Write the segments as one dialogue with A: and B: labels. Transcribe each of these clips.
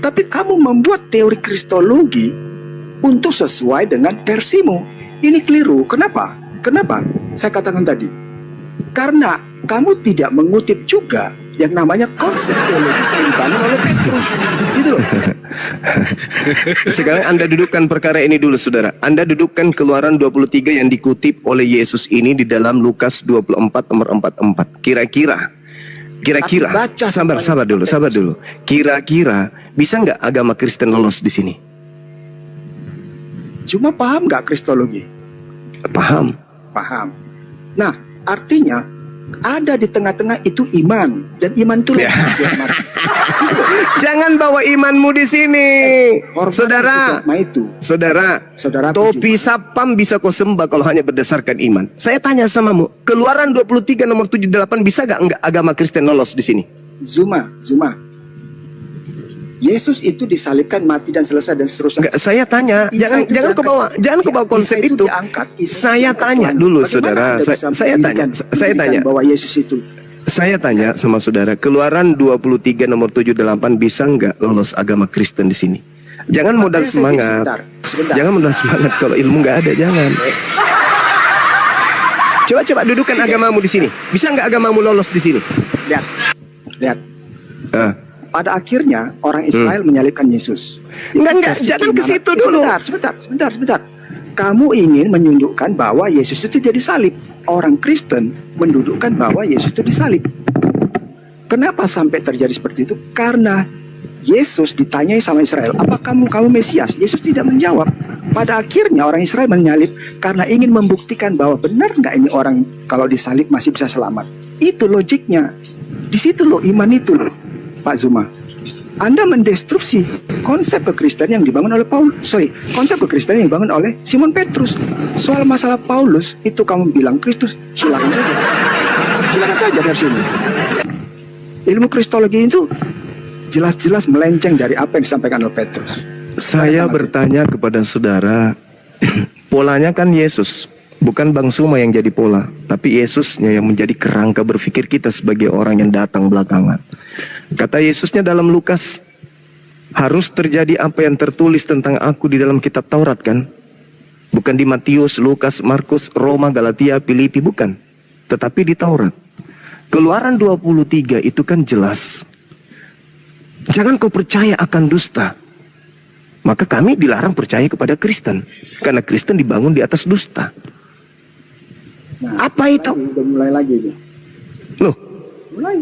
A: Tapi kamu membuat teori kristologi untuk sesuai dengan versimu. Ini keliru. Kenapa? Kenapa? Saya katakan tadi. Karena kamu tidak mengutip juga yang namanya konsep teologis yang dibangun oleh Petrus. Gitu loh.
B: Sekarang Anda dudukkan perkara ini dulu, saudara. Anda dudukkan Keluaran 23 yang dikutip oleh Yesus ini di dalam Lukas 24 nomor 44. Kira-kira, sabar dulu. Kira-kira bisa nggak agama Kristen lolos di sini?
A: Cuma paham nggak kristologi?
B: Paham.
A: Nah, artinya ada di tengah-tengah itu iman, dan iman itu
B: Ya. Jangan bawa imanmu di sini, saudara. Saudara, topi sapam bisa kau sembah kalau hanya berdasarkan iman. Saya tanya samamu, Keluaran 23 nomor 78 bisa nggak agama Kristen lolos di sini?
A: Zuma. Yesus itu disalibkan, mati dan selesai dan seterusnya.
B: Enggak, saya tanya, jangan kau bawa konsep itu. Saya tanya dulu, saudara. Saya tanya
A: bahwa Yesus itu.
B: Saya tanya sama saudara, Keluaran 23 nomor 78 bisa nggak lolos agama Kristen di sini? Jangan modal semangat. Jangan modal semangat kalau ilmu nggak ada, jangan. Coba dudukan agamamu di sini. Bisa nggak agamamu lolos di sini?
A: Lihat. Pada akhirnya orang Israel menyalibkan Yesus.
B: Enggak, jangan ke situ dulu.
A: Sebentar. Kamu ingin menunjukkan bahwa Yesus itu jadi salib. Orang Kristen mendudukkan bahwa Yesus itu disalib. Kenapa sampai terjadi seperti itu? Karena Yesus ditanyai sama Israel, apa kamu Mesias? Yesus tidak menjawab. Pada akhirnya orang Israel menyalib karena ingin membuktikan bahwa benar nggak ini orang kalau disalib masih bisa selamat. Itu logiknya. Di situ loh iman itu loh, Pak Zuma. Anda mendestruksi konsep kekristenan yang dibangun oleh konsep kekristenan yang dibangun oleh Simon Petrus. Soal masalah Paulus itu kamu bilang Kristus, silakan saja dari sini. Ilmu kristologi itu jelas-jelas melenceng dari apa yang disampaikan oleh Petrus.
B: Saya bertanya kepada saudara, polanya kan Yesus, bukan Bang Suma yang jadi pola, tapi Yesusnya yang menjadi kerangka berpikir kita sebagai orang yang datang belakangan. Kata Yesusnya dalam Lukas, harus terjadi apa yang tertulis tentang aku di dalam kitab Taurat kan? Bukan di Matius, Lukas, Markus, Roma, Galatia, Filipi, bukan. Tetapi di Taurat. Keluaran 23 itu kan jelas. Jangan kau percaya akan dusta. Maka kami dilarang percaya kepada Kristen. Karena Kristen dibangun di atas dusta.
A: Nah,
B: apa itu?
A: Udah mulai lagi ya.
B: Loh?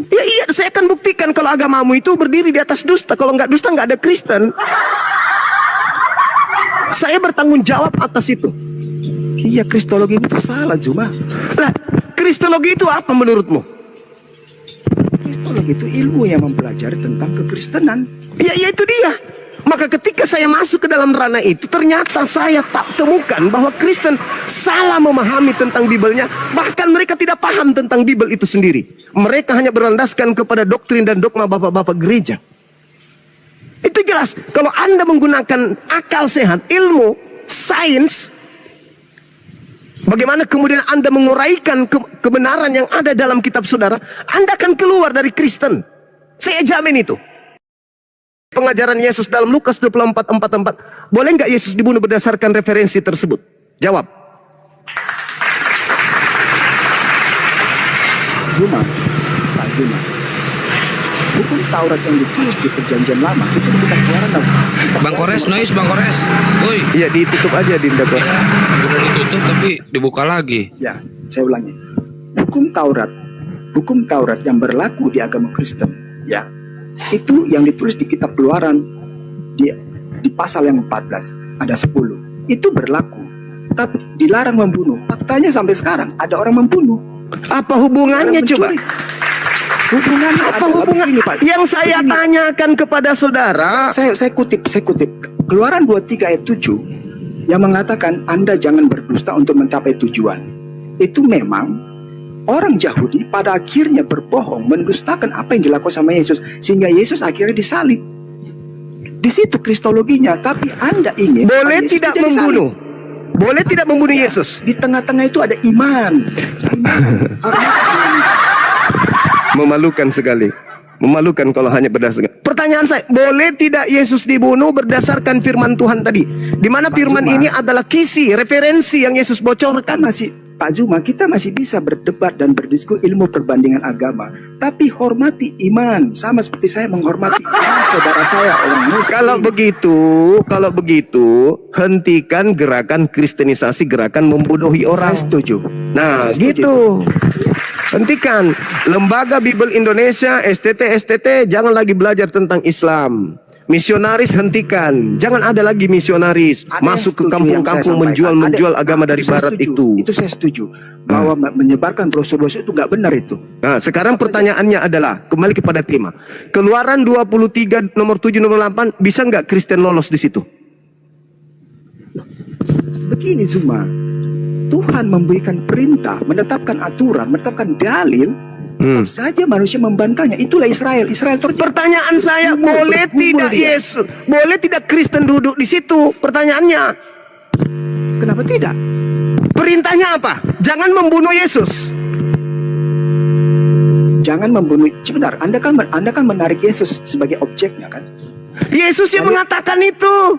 B: Ya iya, saya akan buktikan kalau agamamu itu berdiri di atas dusta. Kalau nggak dusta nggak ada Kristen. Saya bertanggung jawab atas itu.
A: Iya, kristologi itu salah Zuma.
B: Lah, kristologi itu apa menurutmu?
A: Kristologi itu ilmu yang mempelajari tentang kekristenan.
B: Ya itu dia. Maka ketika saya masuk ke dalam ranah itu, ternyata saya tak temukan bahwa Kristen salah memahami tentang Bibelnya. Bahkan mereka tidak paham tentang Bibel itu sendiri. Mereka hanya berlandaskan kepada doktrin dan dogma bapak-bapak gereja. Itu jelas. Kalau Anda menggunakan akal sehat, ilmu, sains, bagaimana kemudian Anda menguraikan kebenaran yang ada dalam kitab saudara, Anda akan keluar dari Kristen. Saya jamin itu. Pengajaran Yesus dalam Lukas 24:44. Boleh nggak Yesus dibunuh berdasarkan referensi tersebut? Jawab.
A: Pak Zuma. Hukum Taurat yang ditulis di Perjanjian Lama itu kita keluaran
C: Bang Kores, Bang Kores. Woi.
B: Iya, ditutup aja Dinda.
C: Udah ditutup tapi dibuka lagi.
A: Ya, saya ulangi. Hukum Taurat yang berlaku di agama Kristen, ya. Itu yang ditulis di kitab Keluaran di pasal yang 14 ada 10. Itu berlaku. Tapi dilarang membunuh. Faktanya sampai sekarang ada orang membunuh.
B: Apa hubungannya coba?
A: Hubungannya
B: apa hubungan? Yang saya tanyakan kepada saudara,
A: saya kutip. Keluaran 23 ayat 7 yang mengatakan Anda jangan berdusta untuk mencapai tujuan. Itu memang orang Yahudi pada akhirnya berbohong, mendustakan apa yang dilakukan sama Yesus, sehingga Yesus akhirnya disalib. Di situ kristologinya. Tapi Anda ingin
B: boleh tidak membunuh, boleh tidak membunuh Yesus.
A: Di tengah-tengah itu ada iman.
B: Memalukan sekali. Memalukan kalau hanya berdasarkan. Pertanyaan saya, boleh tidak Yesus dibunuh berdasarkan firman Tuhan tadi? Di mana firman
A: Zuma,
B: ini adalah kisi, referensi yang Yesus bocorkan.
A: Pak Zuma, kita masih bisa berdebat dan berdiskusi ilmu perbandingan agama, tapi hormati iman, sama seperti saya menghormati iman saudara saya orang Muslim.
B: Kalau begitu, hentikan gerakan kristenisasi, gerakan membodohi orang.
A: Saya setuju.
B: Nah,
A: Saya setuju
B: gitu. Hentikan. Lembaga Bible Indonesia, STT, jangan lagi belajar tentang Islam. Misionaris hentikan. Jangan ada lagi misionaris
A: Ada
B: masuk ke
A: yang setuju yang
B: kampung-kampung
A: saya sampaikan.
B: menjual agama dari
A: Itu saya
B: barat
A: setuju.
B: itu.
A: Itu saya setuju. Bahwa menyebarkan brosur-brosur itu nggak benar itu.
B: Nah, sekarang pertanyaannya adalah, kembali kepada tema. Keluaran 23 nomor 7 nomor 8, bisa nggak Kristen lolos di situ?
A: Begini Zuma, Tuhan memberikan perintah, menetapkan aturan, menetapkan dalil, tetap saja manusia membantahnya. Itulah Israel. Israel
B: Pertanyaan saya, boleh
A: bergumul
B: tidak
A: dia.
B: Yesus, boleh tidak Kristen duduk di situ? Pertanyaannya,
A: Kenapa tidak?
B: perintahnya apa? Jangan membunuh Yesus.
A: Jangan membunuh. Sebentar, Anda kan menarik Yesus sebagai objeknya kan?
B: Yesus yang mengatakan itu.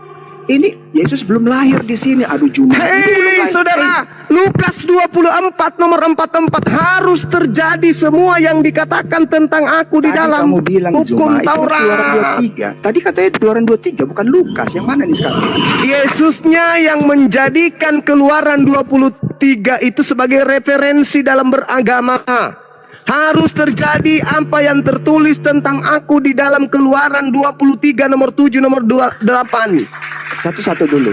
A: Ini Yesus belum lahir di sini. Aduh Zuma. Itu belum
B: Hei
A: lahir.
B: saudara, Lukas 24 nomor 44 harus terjadi semua yang dikatakan tentang aku di
A: Tadi
B: dalam
A: kamu bilang
B: hukum
A: Zuma, itu
B: Taurat.
A: Keluaran 23. Tadi katanya Keluaran 23, bukan Lukas. Yang mana nih sekarang?
B: Yesusnya yang menjadikan Keluaran 23 itu sebagai referensi dalam beragama. Harus terjadi apa yang tertulis tentang aku di dalam Keluaran 23 nomor 7 nomor 28.
A: Satu-satu dulu.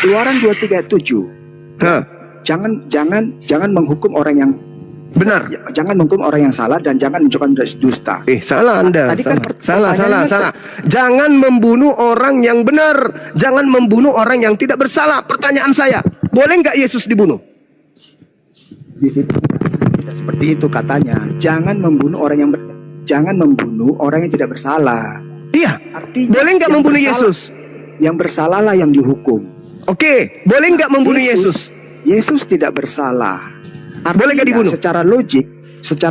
A: Keluaran 23 ayat 7.
B: Hah,
A: Jangan menghukum orang yang
B: benar.
A: jangan menghukum orang yang salah dan jangan menunjukkan dusta.
B: Salah Anda.
A: Tadi kan
B: salah.
A: pertanyaannya
B: Jangan membunuh orang yang benar. Jangan membunuh orang yang tidak bersalah. Pertanyaan saya, boleh nggak Yesus dibunuh?
A: Di situ tidak seperti itu katanya. Jangan membunuh orang yang tidak bersalah.
B: Iya.
A: Artinya
B: Boleh nggak
A: yang
B: membunuh
A: bersalah-
B: Yesus?
A: Yang bersalahlah yang dihukum.
B: Oke, boleh nggak membunuh Yesus?
A: Yesus tidak bersalah.
B: Boleh nggak dibunuh?
A: Secara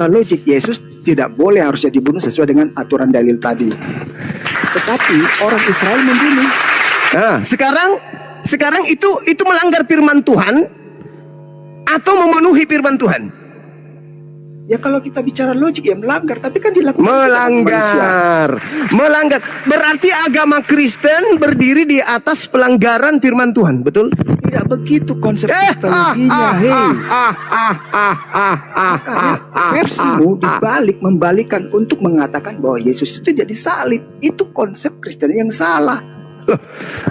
A: logik Yesus tidak boleh harusnya dibunuh sesuai dengan aturan dalil tadi. Tetapi orang Israel membunuh.
B: Nah, sekarang itu melanggar firman Tuhan atau memenuhi firman Tuhan?
A: Ya kalau kita bicara logik ya melanggar, tapi kan dilakukan juga sama manusia.
B: Melanggar. Berarti agama Kristen berdiri di atas pelanggaran firman Tuhan, betul?
A: Tidak begitu konsep kristologinya. Makanya versimu membalikan untuk mengatakan bahwa Yesus itu tidak disalib. Itu konsep Kristen yang salah.
B: Loh,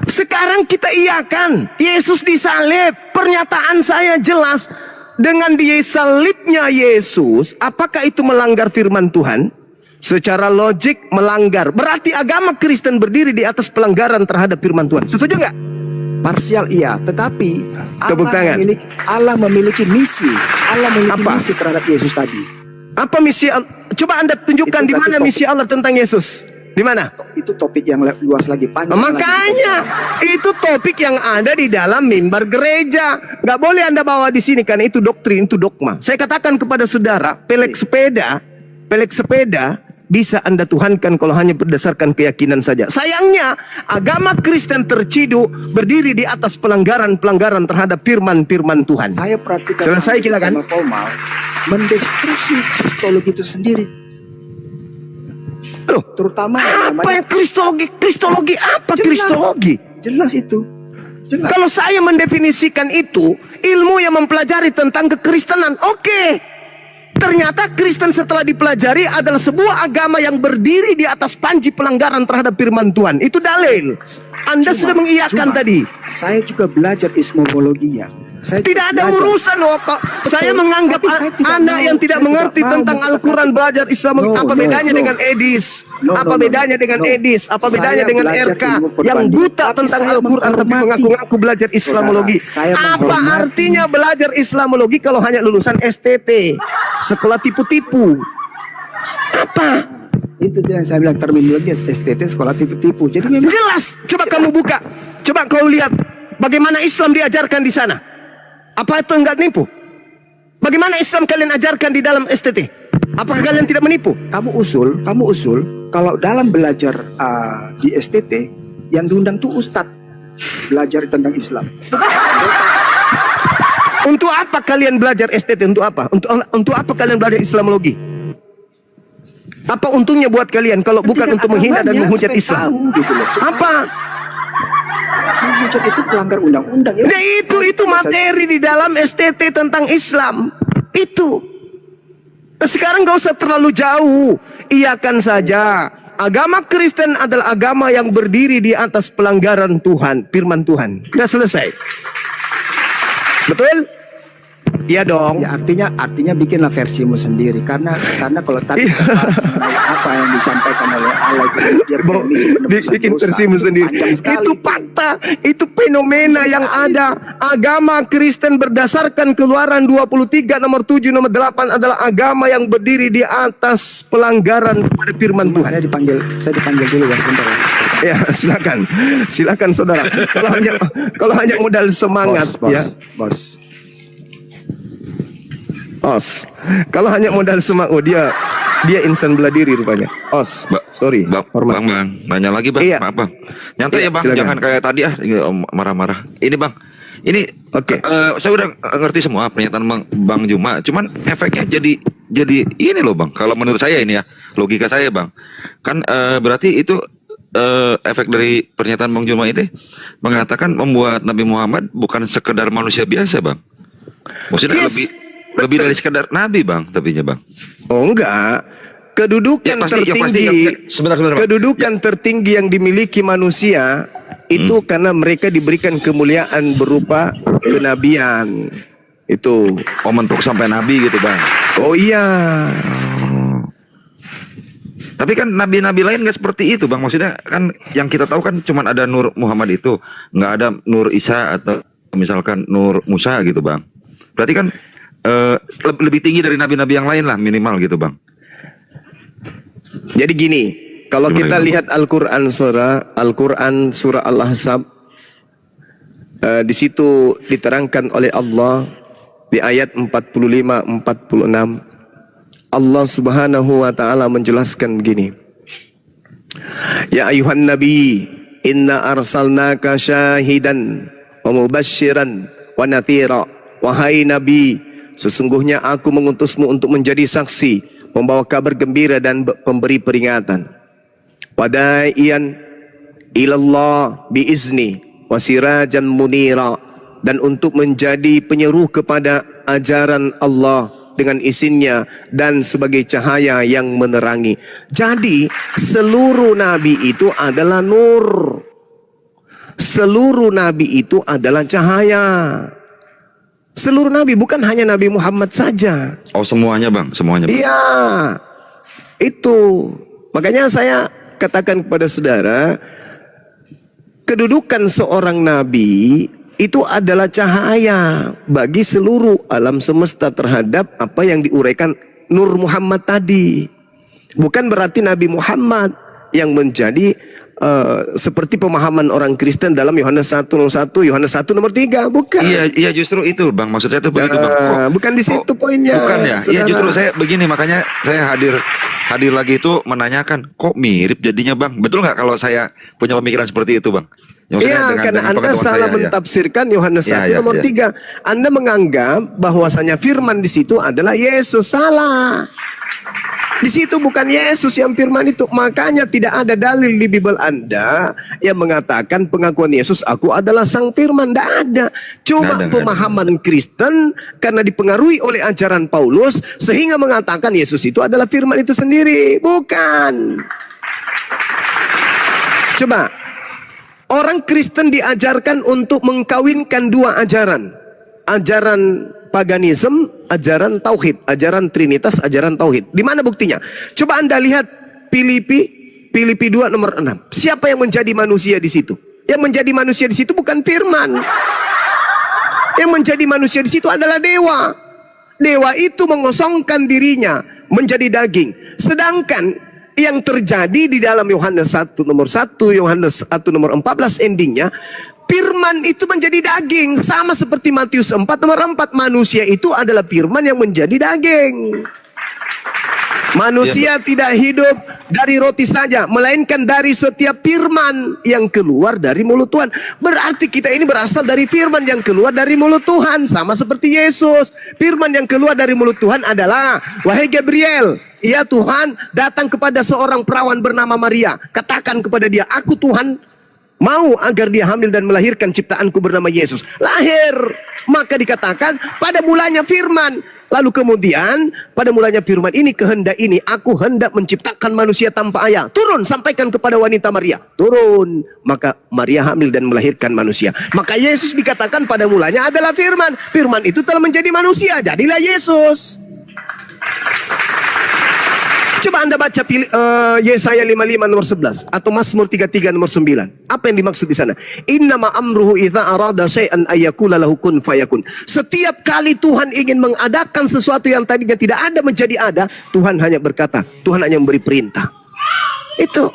B: sekarang kita iakan Yesus disalib. Pernyataan saya jelas. Dengan disalibnya Yesus, apakah itu melanggar firman Tuhan? Secara logik melanggar. Berarti agama Kristen berdiri di atas pelanggaran terhadap firman Tuhan. Setuju nggak?
A: Parsial iya, tetapi
B: Tepuk tangan.
A: Allah memiliki misi. Allah memiliki
B: Apa?
A: misi terhadap Yesus tadi.
B: Apa misi? Coba Anda tunjukkan
A: Itu
B: di mana
A: tadi
B: misi Allah tentang Yesus. Di mana?
A: Itu topik yang luas lagi, panjang lagi.
B: Makanya itu topik yang ada di dalam mimbar gereja. Gak boleh Anda bawa di sini karena itu doktrin, itu dogma. Saya katakan kepada saudara, pelek sepeda bisa Anda tuhankan kalau hanya berdasarkan keyakinan saja. Sayangnya agama Kristen terciduk berdiri di atas pelanggaran-pelanggaran terhadap firman-firman Tuhan.
A: Saya perhatikan
B: Selesai kita kan?
A: Formal mendestruksi kristologi itu sendiri.
B: Loh,
A: Terutama yang
B: apa
A: namanya
B: yang kristologi? Kristologi apa
A: Jelas.
B: kristologi?
A: jelas itu. Jelas.
B: Kalau saya mendefinisikan itu ilmu yang mempelajari tentang kekristenan, oke. Ternyata Kristen setelah dipelajari adalah sebuah agama yang berdiri di atas panji pelanggaran terhadap firman Tuhan. Itu dalil. Anda sudah mengiyakan tadi.
A: Saya juga belajar ismologinya. Saya
B: Tidak ada
A: belajar.
B: urusan loh, Pak. Saya menganggap
A: Tapi saya tidak
B: Anda
A: mau-
B: yang tidak
A: saya
B: mengerti
A: tidak mau
B: tentang
A: mengatakan
B: Al-Quran
A: itu.
B: belajar Islam. Apa bedanya dengan Edis? Apa bedanya dengan Edis? Apa bedanya
A: Saya
B: dengan
A: belajar
B: RK
A: ilmu
B: yang
A: perbandingan.
B: buta
A: Tapi
B: tentang
A: saya
B: Al-Quran tapi
A: menghormati.
B: mengaku-ngaku belajar Islamologi?
A: Saudara, saya
B: Apa
A: menghormati.
B: artinya belajar Islamologi kalau hanya lulusan STT? Sekolah tipu-tipu. Apa?
A: Itu yang saya bilang terminologi STT sekolah tipu-tipu. Jadi memang
B: Jelas. Coba kamu buka. Coba kau lihat bagaimana Islam diajarkan di sana. Apa itu enggak nipu? Bagaimana Islam kalian ajarkan di dalam STT? Apakah kalian tidak menipu?
A: Kamu usul kalau dalam belajar di STT yang diundang tuh ustadz belajar tentang Islam.
B: Untuk apa kalian belajar STT? Untuk apa? Untuk apa kalian belajar Islamologi? Apa untungnya buat kalian kalau bukan untuk menghina dan menghujat Islam?
A: Gitu loh.
B: Apa?
A: Menghujat itu pelanggar undang-undang ya.
B: Nah, itu materi di dalam STT tentang Islam. Itu. Nah, sekarang gak usah terlalu jauh. Iakan saja. Agama Kristen adalah agama yang berdiri di atas pelanggaran Tuhan, firman Tuhan. Sudah selesai. Betul? Iya dong.
A: Ya, artinya bikinlah versimu sendiri karena kalau tadi kita bahas mengenai apa yang disampaikan oleh Allah itu dia
B: bikin versimu sendiri. Itu fakta, itu fenomena yang ada. Agama Kristen berdasarkan Keluaran 23 nomor 7 nomor 8 adalah agama yang berdiri di atas pelanggaran pada firman Tuhan.
A: Saya dipanggil dulu ya sebentar ya.
B: Ya, silakan saudara. Kalau hanya modal semangat
A: bos.
B: Os, kalau hanya modal semangat, dia insan bela diri rupanya. Os, sorry, hormat.
D: Bang, nanya lagi bang,
B: Iya.
D: maaf bang. Nyantai ya bang,
B: silakan.
D: jangan kayak tadi marah-marah. Ini bang, ini
B: Oke.
D: saya udah ngerti semua pernyataan bang Juma. Cuman efeknya jadi ini loh bang. Kalau menurut saya ini ya, logika saya bang, kan berarti itu efek dari pernyataan bang Juma ini mengatakan membuat Nabi Muhammad bukan sekedar manusia biasa bang. Maksudnya lebih dari sekedar nabi bang, tapinya bang.
B: Oh enggak, kedudukan kedudukan tertinggi yang dimiliki manusia itu karena mereka diberikan kemuliaan berupa kenabian. Itu
D: Mentok sampai nabi gitu bang.
B: Oh iya.
D: Tapi kan nabi-nabi lain nggak seperti itu bang. Maksudnya kan yang kita tahu kan cuma ada Nur Muhammad itu, nggak ada Nur Isa atau misalkan Nur Musa gitu bang. Berarti kan lebih tinggi dari nabi-nabi yang lain lah minimal gitu bang.
B: Jadi gini, kalau kita lihat Al-Quran surah Al-Ahzab, di situ diterangkan oleh Allah di ayat 45-46, Allah Subhanahu wa taala menjelaskan begini. Ya ayuhan nabi, inna arsalnaka syahidan wa mubasysyiran wa natsira. Wahai nabi, sesungguhnya aku mengutusmu untuk menjadi saksi, membawa kabar gembira dan pemberi peringatan. Wadaiyan ilallah biizni wasirajan munira, dan untuk menjadi penyeru kepada ajaran Allah dengan izinnya dan sebagai cahaya yang menerangi. Jadi seluruh nabi itu adalah nur. Seluruh nabi itu adalah cahaya. Seluruh nabi, bukan hanya Nabi Muhammad saja.
D: Oh semuanya bang, semuanya bang.
B: Iya, itu. Makanya saya katakan kepada saudara, kedudukan seorang nabi itu adalah cahaya bagi seluruh alam semesta terhadap apa yang diuraikan Nur Muhammad tadi. Bukan berarti Nabi Muhammad yang menjadi seperti pemahaman orang Kristen dalam Yohanes 1 nomor 1, Yohanes 1 nomor 3, bukan.
D: Iya justru itu bang, maksud saya itu begitu bang.
B: Bukan di situ poinnya.
D: Bukan ya. Iya justru saya begini, makanya saya hadir lagi itu menanyakan kok mirip jadinya bang. Betul nggak kalau saya punya pemikiran seperti itu bang?
B: Iya, karena Anda salah mentafsirkan Yohanes 1 nomor 3. Anda menganggap bahwasanya firman di situ adalah Yesus. Salah. Di situ bukan Yesus yang firman itu. Makanya tidak ada dalil di Bible Anda yang mengatakan pengakuan Yesus, aku adalah sang firman. Tidak ada. Cuma pemahaman Kristen karena dipengaruhi oleh ajaran Paulus sehingga mengatakan Yesus itu adalah firman itu sendiri. Bukan. Coba, orang Kristen diajarkan untuk mengkawinkan dua ajaran. Ajaran paganisme, ajaran tauhid, ajaran trinitas, ajaran tauhid. Di mana buktinya? Coba Anda lihat Filipi 2 nomor 6. Siapa yang menjadi manusia di situ? Yang menjadi manusia di situ bukan firman. Yang menjadi manusia di situ adalah dewa. Dewa itu mengosongkan dirinya menjadi daging. Sedangkan yang terjadi di dalam Yohanes 1 nomor 1, Yohanes 1 nomor 14 endingnya, firman itu menjadi daging. Sama seperti Matius 4 nomor 4, manusia itu adalah firman yang menjadi daging. Manusia tidak hidup dari roti saja, melainkan dari setiap firman yang keluar dari mulut Tuhan. Berarti kita ini berasal dari firman yang keluar dari mulut Tuhan. Sama seperti Yesus. Firman yang keluar dari mulut Tuhan adalah, wahai Gabriel, ya Tuhan datang kepada seorang perawan bernama Maria. Katakan kepada dia, aku Tuhan mau agar dia hamil dan melahirkan ciptaanku bernama Yesus. Lahir. Maka dikatakan pada mulanya firman. Lalu kemudian pada mulanya firman ini, kehendak ini, aku hendak menciptakan manusia tanpa ayah. Turun, sampaikan kepada wanita Maria. Turun. Maka Maria hamil dan melahirkan manusia. Maka Yesus dikatakan pada mulanya adalah firman. Firman itu telah menjadi manusia. Jadilah Yesus. Coba Anda baca Yesaya 55 nomor 11 atau Mazmur 33 nomor 9. Apa yang dimaksud di sana? Innama amruhu idza arada syai'an ayyakula lahu kun fayakun. Setiap kali Tuhan ingin mengadakan sesuatu yang tadinya tidak ada menjadi ada, Tuhan hanya berkata, Tuhan hanya memberi perintah. Itu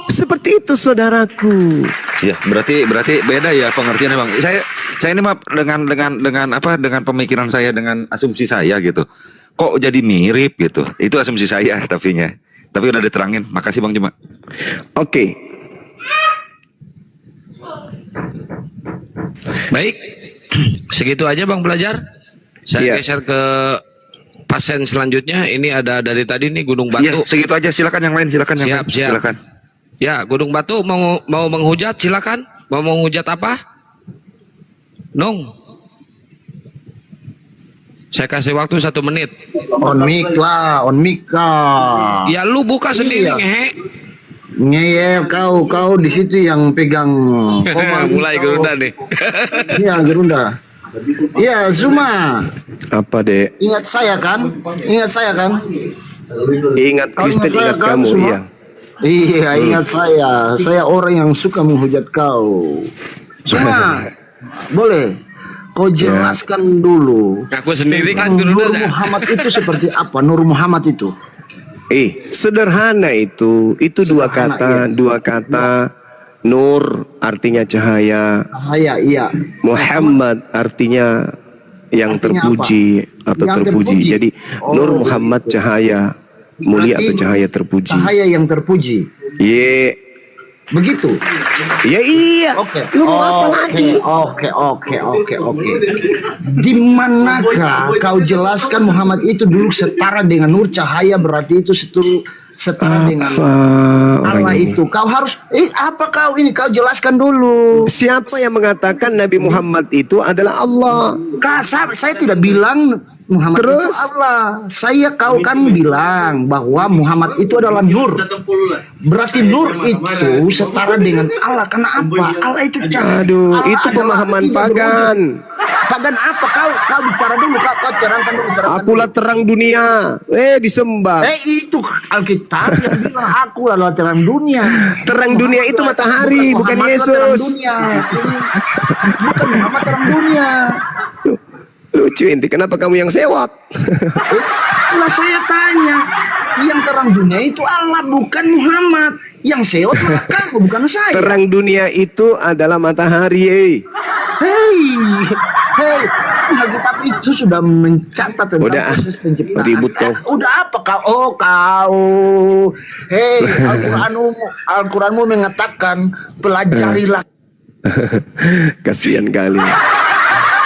B: seperti itu, saudaraku.
D: Ya, berarti beda ya pengertiannya, Bang. Saya ini mah dengan pemikiran saya, dengan asumsi saya gitu. Kok jadi mirip gitu? Itu asumsi saya tapi udah diterangin. Makasih Bang Juma.
B: Oke.
C: Baik, segitu aja Bang Belajar. Saya geser ke pasien selanjutnya. Ini ada dari tadi nih Gunung Batu.
D: Iya, segitu aja. Silakan yang lain. Silakan yang lain.
C: Siap.
D: Silakan.
C: Ya, Gunung Batu mau menghujat, silakan. Mau menghujat apa? Nung. Saya kasih waktu 1 menit.
E: On mic lah.
C: Ya lu buka sendiri ngehe.
E: Ngeyel kau di situ yang pegang koma.
C: Mulai gerunda nih.
E: Iya, gerunda. Iya, Zuma.
B: Apa, Dek?
E: Ingat saya kan?
B: Ingat Kristen, ingat
E: kan,
B: kamu,
E: Zuma?
B: iya.
E: Iya, ingat saya. Saya orang yang suka menghujat kau. Zuma, boleh kau jelaskan dulu.
C: Aku sendiri kan
E: Nur
C: gerunda.
E: Muhammad itu seperti apa? Nur Muhammad itu.
B: Sederhana itu dua kata, Nur artinya cahaya,
E: Iya.
B: Muhammad artinya yang terpuji atau
E: Yang
B: terpuji.
E: terpuji.
B: Jadi Nur Muhammad cahaya mulia atau cahaya terpuji.
E: Cahaya yang terpuji. Begitu.
B: Ya iya.
E: Oke.
B: Lu mau apa lagi?
E: Oke. Di manakah kau jelaskan Muhammad itu dulu setara dengan nur cahaya, berarti itu setara dengan Allah itu. Kau harus kau jelaskan dulu.
B: Siapa yang mengatakan Nabi Muhammad itu adalah Allah?
E: Saya tidak bilang Muhammad
B: Terus?
E: itu Allah. Kau kan bilang bahwa Muhammad itu adalah nur. Berarti nur itu setara dengan Allah. Karena apa? Allah itu cahaya.
B: Aduh,
E: Allah
B: itu
E: adalah
B: pemahaman
E: tidak
B: pagan.
E: Pagan apa? Kau bicara dulu. Kau terangkan dulu.
B: Akulah terang dunia. Disembah.
E: Itu Alkitab yang bilang aku adalah terang dunia.
B: Terang dunia itu matahari, bukan
E: Muhammad
B: Yesus.
E: terang dunia. Bukan Muhammad terang dunia.
B: Lucu inti, kenapa kamu yang sewot?
E: Lah saya tanya, yang terang dunia itu Allah, bukan Muhammad. Yang sewot malah kamu, bukan saya.
B: Terang dunia itu adalah matahari.
E: Hei, Alkitab itu sudah mencatat tentang
B: Udah,
E: proses penciptaan.
B: ribut kau.
E: Udah apa kau? Kau. Hei, Al-Quranmu mengatakan pelajarilah.
B: Kasihan kali.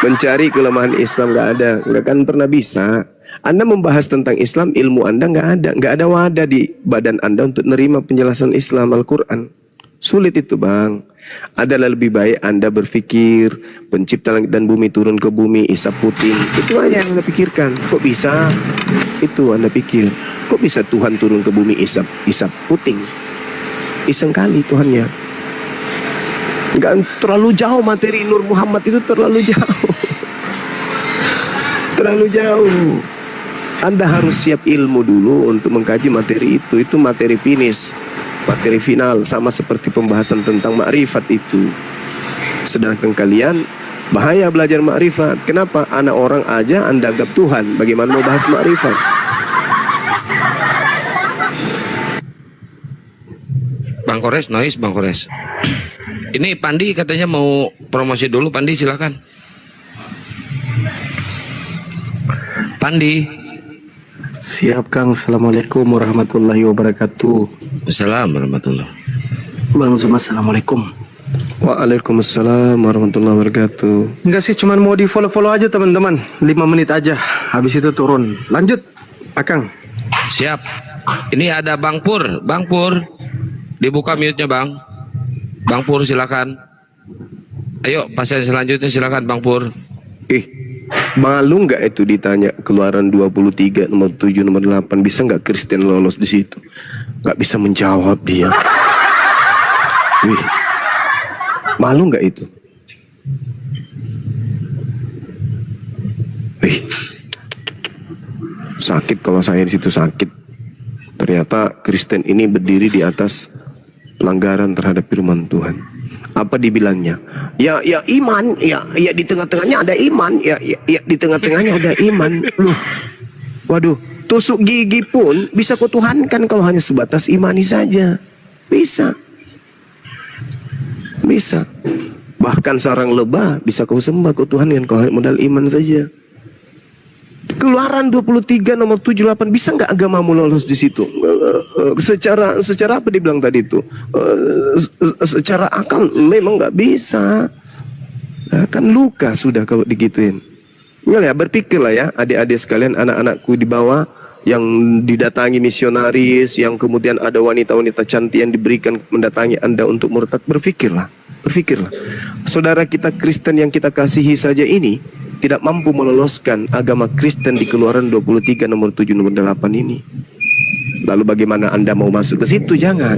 B: Mencari kelemahan Islam nggak akan pernah bisa. Anda membahas tentang Islam, ilmu Anda nggak ada wadah di badan Anda untuk menerima penjelasan Islam Al-Quran. Sulit itu bang. Adalah lebih baik Anda berpikir pencipta langit dan bumi turun ke bumi, isap puting. Itu aja yang Anda pikirkan. Kok bisa? Itu Anda pikir. Kok bisa Tuhan turun ke bumi isap puting? Iseng kali Tuhannya. Enggak terlalu jauh materi Nur Muhammad itu, terlalu jauh. Terlalu jauh. Anda harus siap ilmu dulu untuk mengkaji materi itu. Itu materi finish, materi final, sama seperti pembahasan tentang makrifat itu. Sedangkan kalian bahaya belajar makrifat. Kenapa? Anak orang aja Anda anggap Tuhan. Bagaimana mau bahas makrifat?
C: Bang Kores. Ini Pandi katanya mau promosi dulu. Pandi silakan. Pandi.
F: Siap Kang, Assalamualaikum warahmatullahi wabarakatuh.
C: Assalamualaikum warahmatullahi.
F: Bang Zuma, Assalamualaikum.
B: Waalaikumsalam warahmatullahi wabarakatuh.
F: Enggak sih, cuman mau di follow aja teman-teman, 5 menit aja, habis itu turun. Lanjut, Akang.
C: Siap. Ini ada Bang Pur. Bang Pur, dibuka mute-nya Bang. Bang Pur silakan. Ayo pasien selanjutnya silakan Bang Pur.
B: Malu nggak itu ditanya Keluaran 23 nomor 7 nomor 8 bisa nggak Kristen lolos di situ? Nggak bisa menjawab dia. Wih, malu nggak itu? Wih, sakit kalau saya di situ sakit. Ternyata Kristen ini berdiri di atas pelanggaran terhadap firman Tuhan. Apa dibilangnya? Ya iman, ya di tengah-tengahnya ada iman, ya di tengah-tengahnya ada iman. Loh, waduh, tusuk gigi pun bisa kau tuhankan kalau hanya sebatas imani saja. Bisa. Bahkan sarang lebah bisa kau sembah kau tuhankan kalau hanya modal iman saja. Keluaran 23 nomor 78 bisa nggak agamamu lolos di situ? Secara apa dibilang tadi itu? Secara akal memang nggak bisa. Kan luka sudah kalau digituin. Ya berpikirlah ya adik-adik sekalian, anak-anakku di bawah yang didatangi misionaris, yang kemudian ada wanita-wanita cantik yang diberikan mendatangi Anda untuk murtad. Berpikirlah. Saudara kita Kristen yang kita kasihi saja ini tidak mampu meloloskan agama Kristen di Keluaran 23 nomor 7 nomor 8 ini. Lalu bagaimana Anda mau masuk ke situ? Jangan.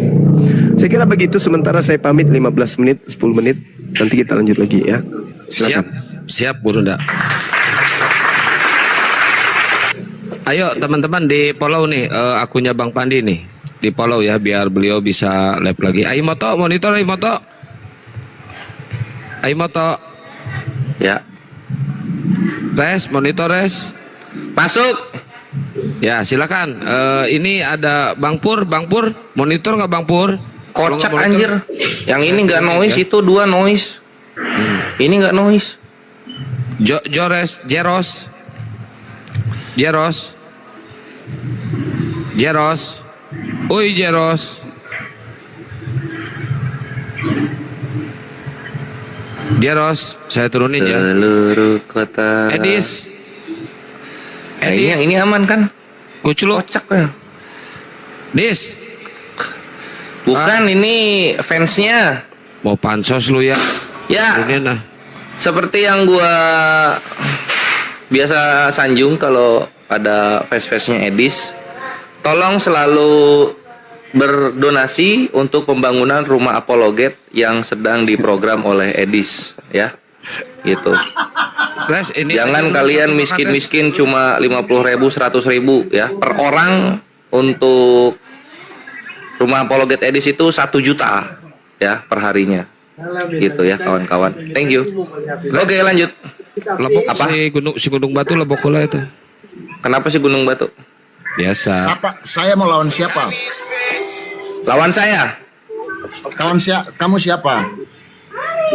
B: Saya kira begitu, sementara saya pamit 15 menit, 10 menit. Nanti kita lanjut lagi ya. Silakan.
C: Siap Burunda. Ayo teman-teman di follow nih akunnya Bang Pandi nih. Di follow ya biar beliau bisa live lagi. Ayo moto, monitor ayo moto. Ayo moto.
G: Ya.
C: Res, monitor res.
G: Masuk.
C: Ya silakan. Ini ada Bang Pur, monitor nggak Bang Pur?
G: Kocak anjir. Yang ini nggak noise, itu 2 noise. Ini nggak noise. Jeros. Oi Jeros. Jeros, saya turunin ya. Seluruh kota.
C: Edis.
G: Yang ini aman kan?
C: Kuculuk.
G: Kocak ya.
C: Dis.
G: Bukan, ini fansnya.
C: Mau pansos lu ya?
G: Ya.
C: Turunin lah.
G: Seperti yang gua biasa sanjung kalau ada fans-fansnya Edis, tolong selalu berdonasi untuk pembangunan rumah apologet yang sedang diprogram oleh Edis, ya, gitu. Jangan kalian miskin-miskin cuma 50.000, 100.000 ya per orang. Untuk rumah apologet Edis itu 1 juta ya per harinya, gitu ya kawan-kawan. Thank you. Oke lanjut.
C: Lebok apa? Si gunung batu lebok bola itu.
G: Kenapa sih gunung batu?
C: Biasa.
E: Saya mau lawan siapa?
G: Lawan saya.
E: Kamu siapa?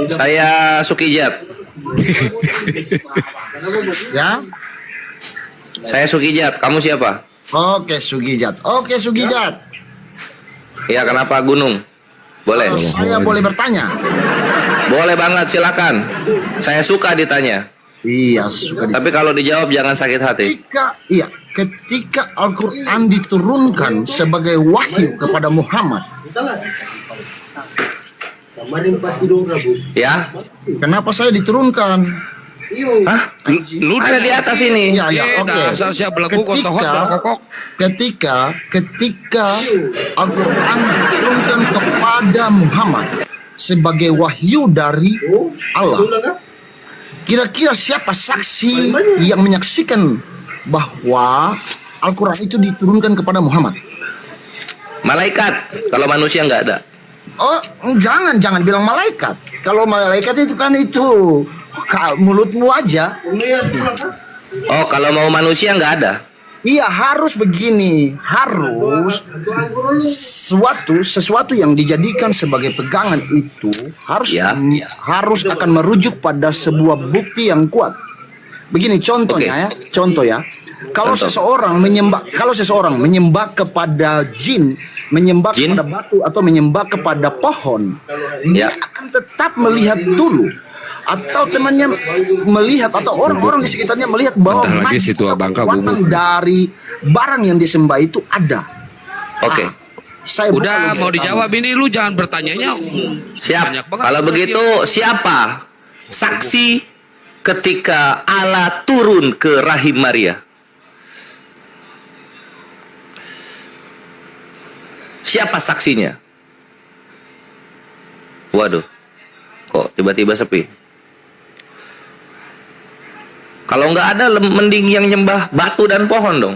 G: Saya Sukijat.
E: Ya?
G: Saya Sukijat. Kamu siapa?
E: Oke, Sugijat.
G: Ya, kenapa gunung? Boleh.
E: Saya boleh bertanya?
G: Boleh banget, silakan. Saya suka ditanya.
E: Iya, suka.
G: Tapi kalau dijawab jangan sakit hati.
E: Ketika Al-Quran diturunkan sebagai wahyu kepada Muhammad,
G: ya,
E: kenapa saya diturunkan?
G: Hah? Lu ada di atas ini.
E: Ya, oke. Ketika Al-Quran diturunkan kepada Muhammad sebagai wahyu dari Allah, kira-kira siapa saksi yang menyaksikan bahwa Al-Quran itu diturunkan kepada Muhammad?
G: Malaikat. Kalau manusia nggak ada.
E: Oh, jangan bilang malaikat. Kalau malaikat itu kan itu mulutmu aja.
G: Oh, kalau mau manusia nggak ada.
E: Iya, harus begini. Harus sesuatu yang dijadikan sebagai pegangan itu harus akan merujuk pada sebuah bukti yang kuat. Begini contohnya ya. Contoh ya. Kalau
G: Contoh.
E: kalau seseorang menyembah kepada jin, menyembah
G: Jin?
E: kepada batu atau menyembah kepada pohon, dia
G: Ya.
E: akan tetap melihat dulu, atau temannya melihat, atau orang-orang di sekitarnya melihat bahwa
C: Bentar lagi
E: magis
C: si tua
E: atau
C: bangka
E: kekuatan
C: bubuk.
E: dari barang yang disembah itu ada.
G: Oke.
E: Saya bukan
C: Udah
E: logika
C: mau
E: kamu.
C: dijawab ini, lu jangan bertanyanya.
G: Siap.
C: Banyak banget.
G: Kalau begitu siapa saksi ketika Allah turun ke rahim Maria? Siapa saksinya? Waduh. Kok tiba-tiba sepi? Kalau nggak ada, mending yang nyembah batu dan pohon dong.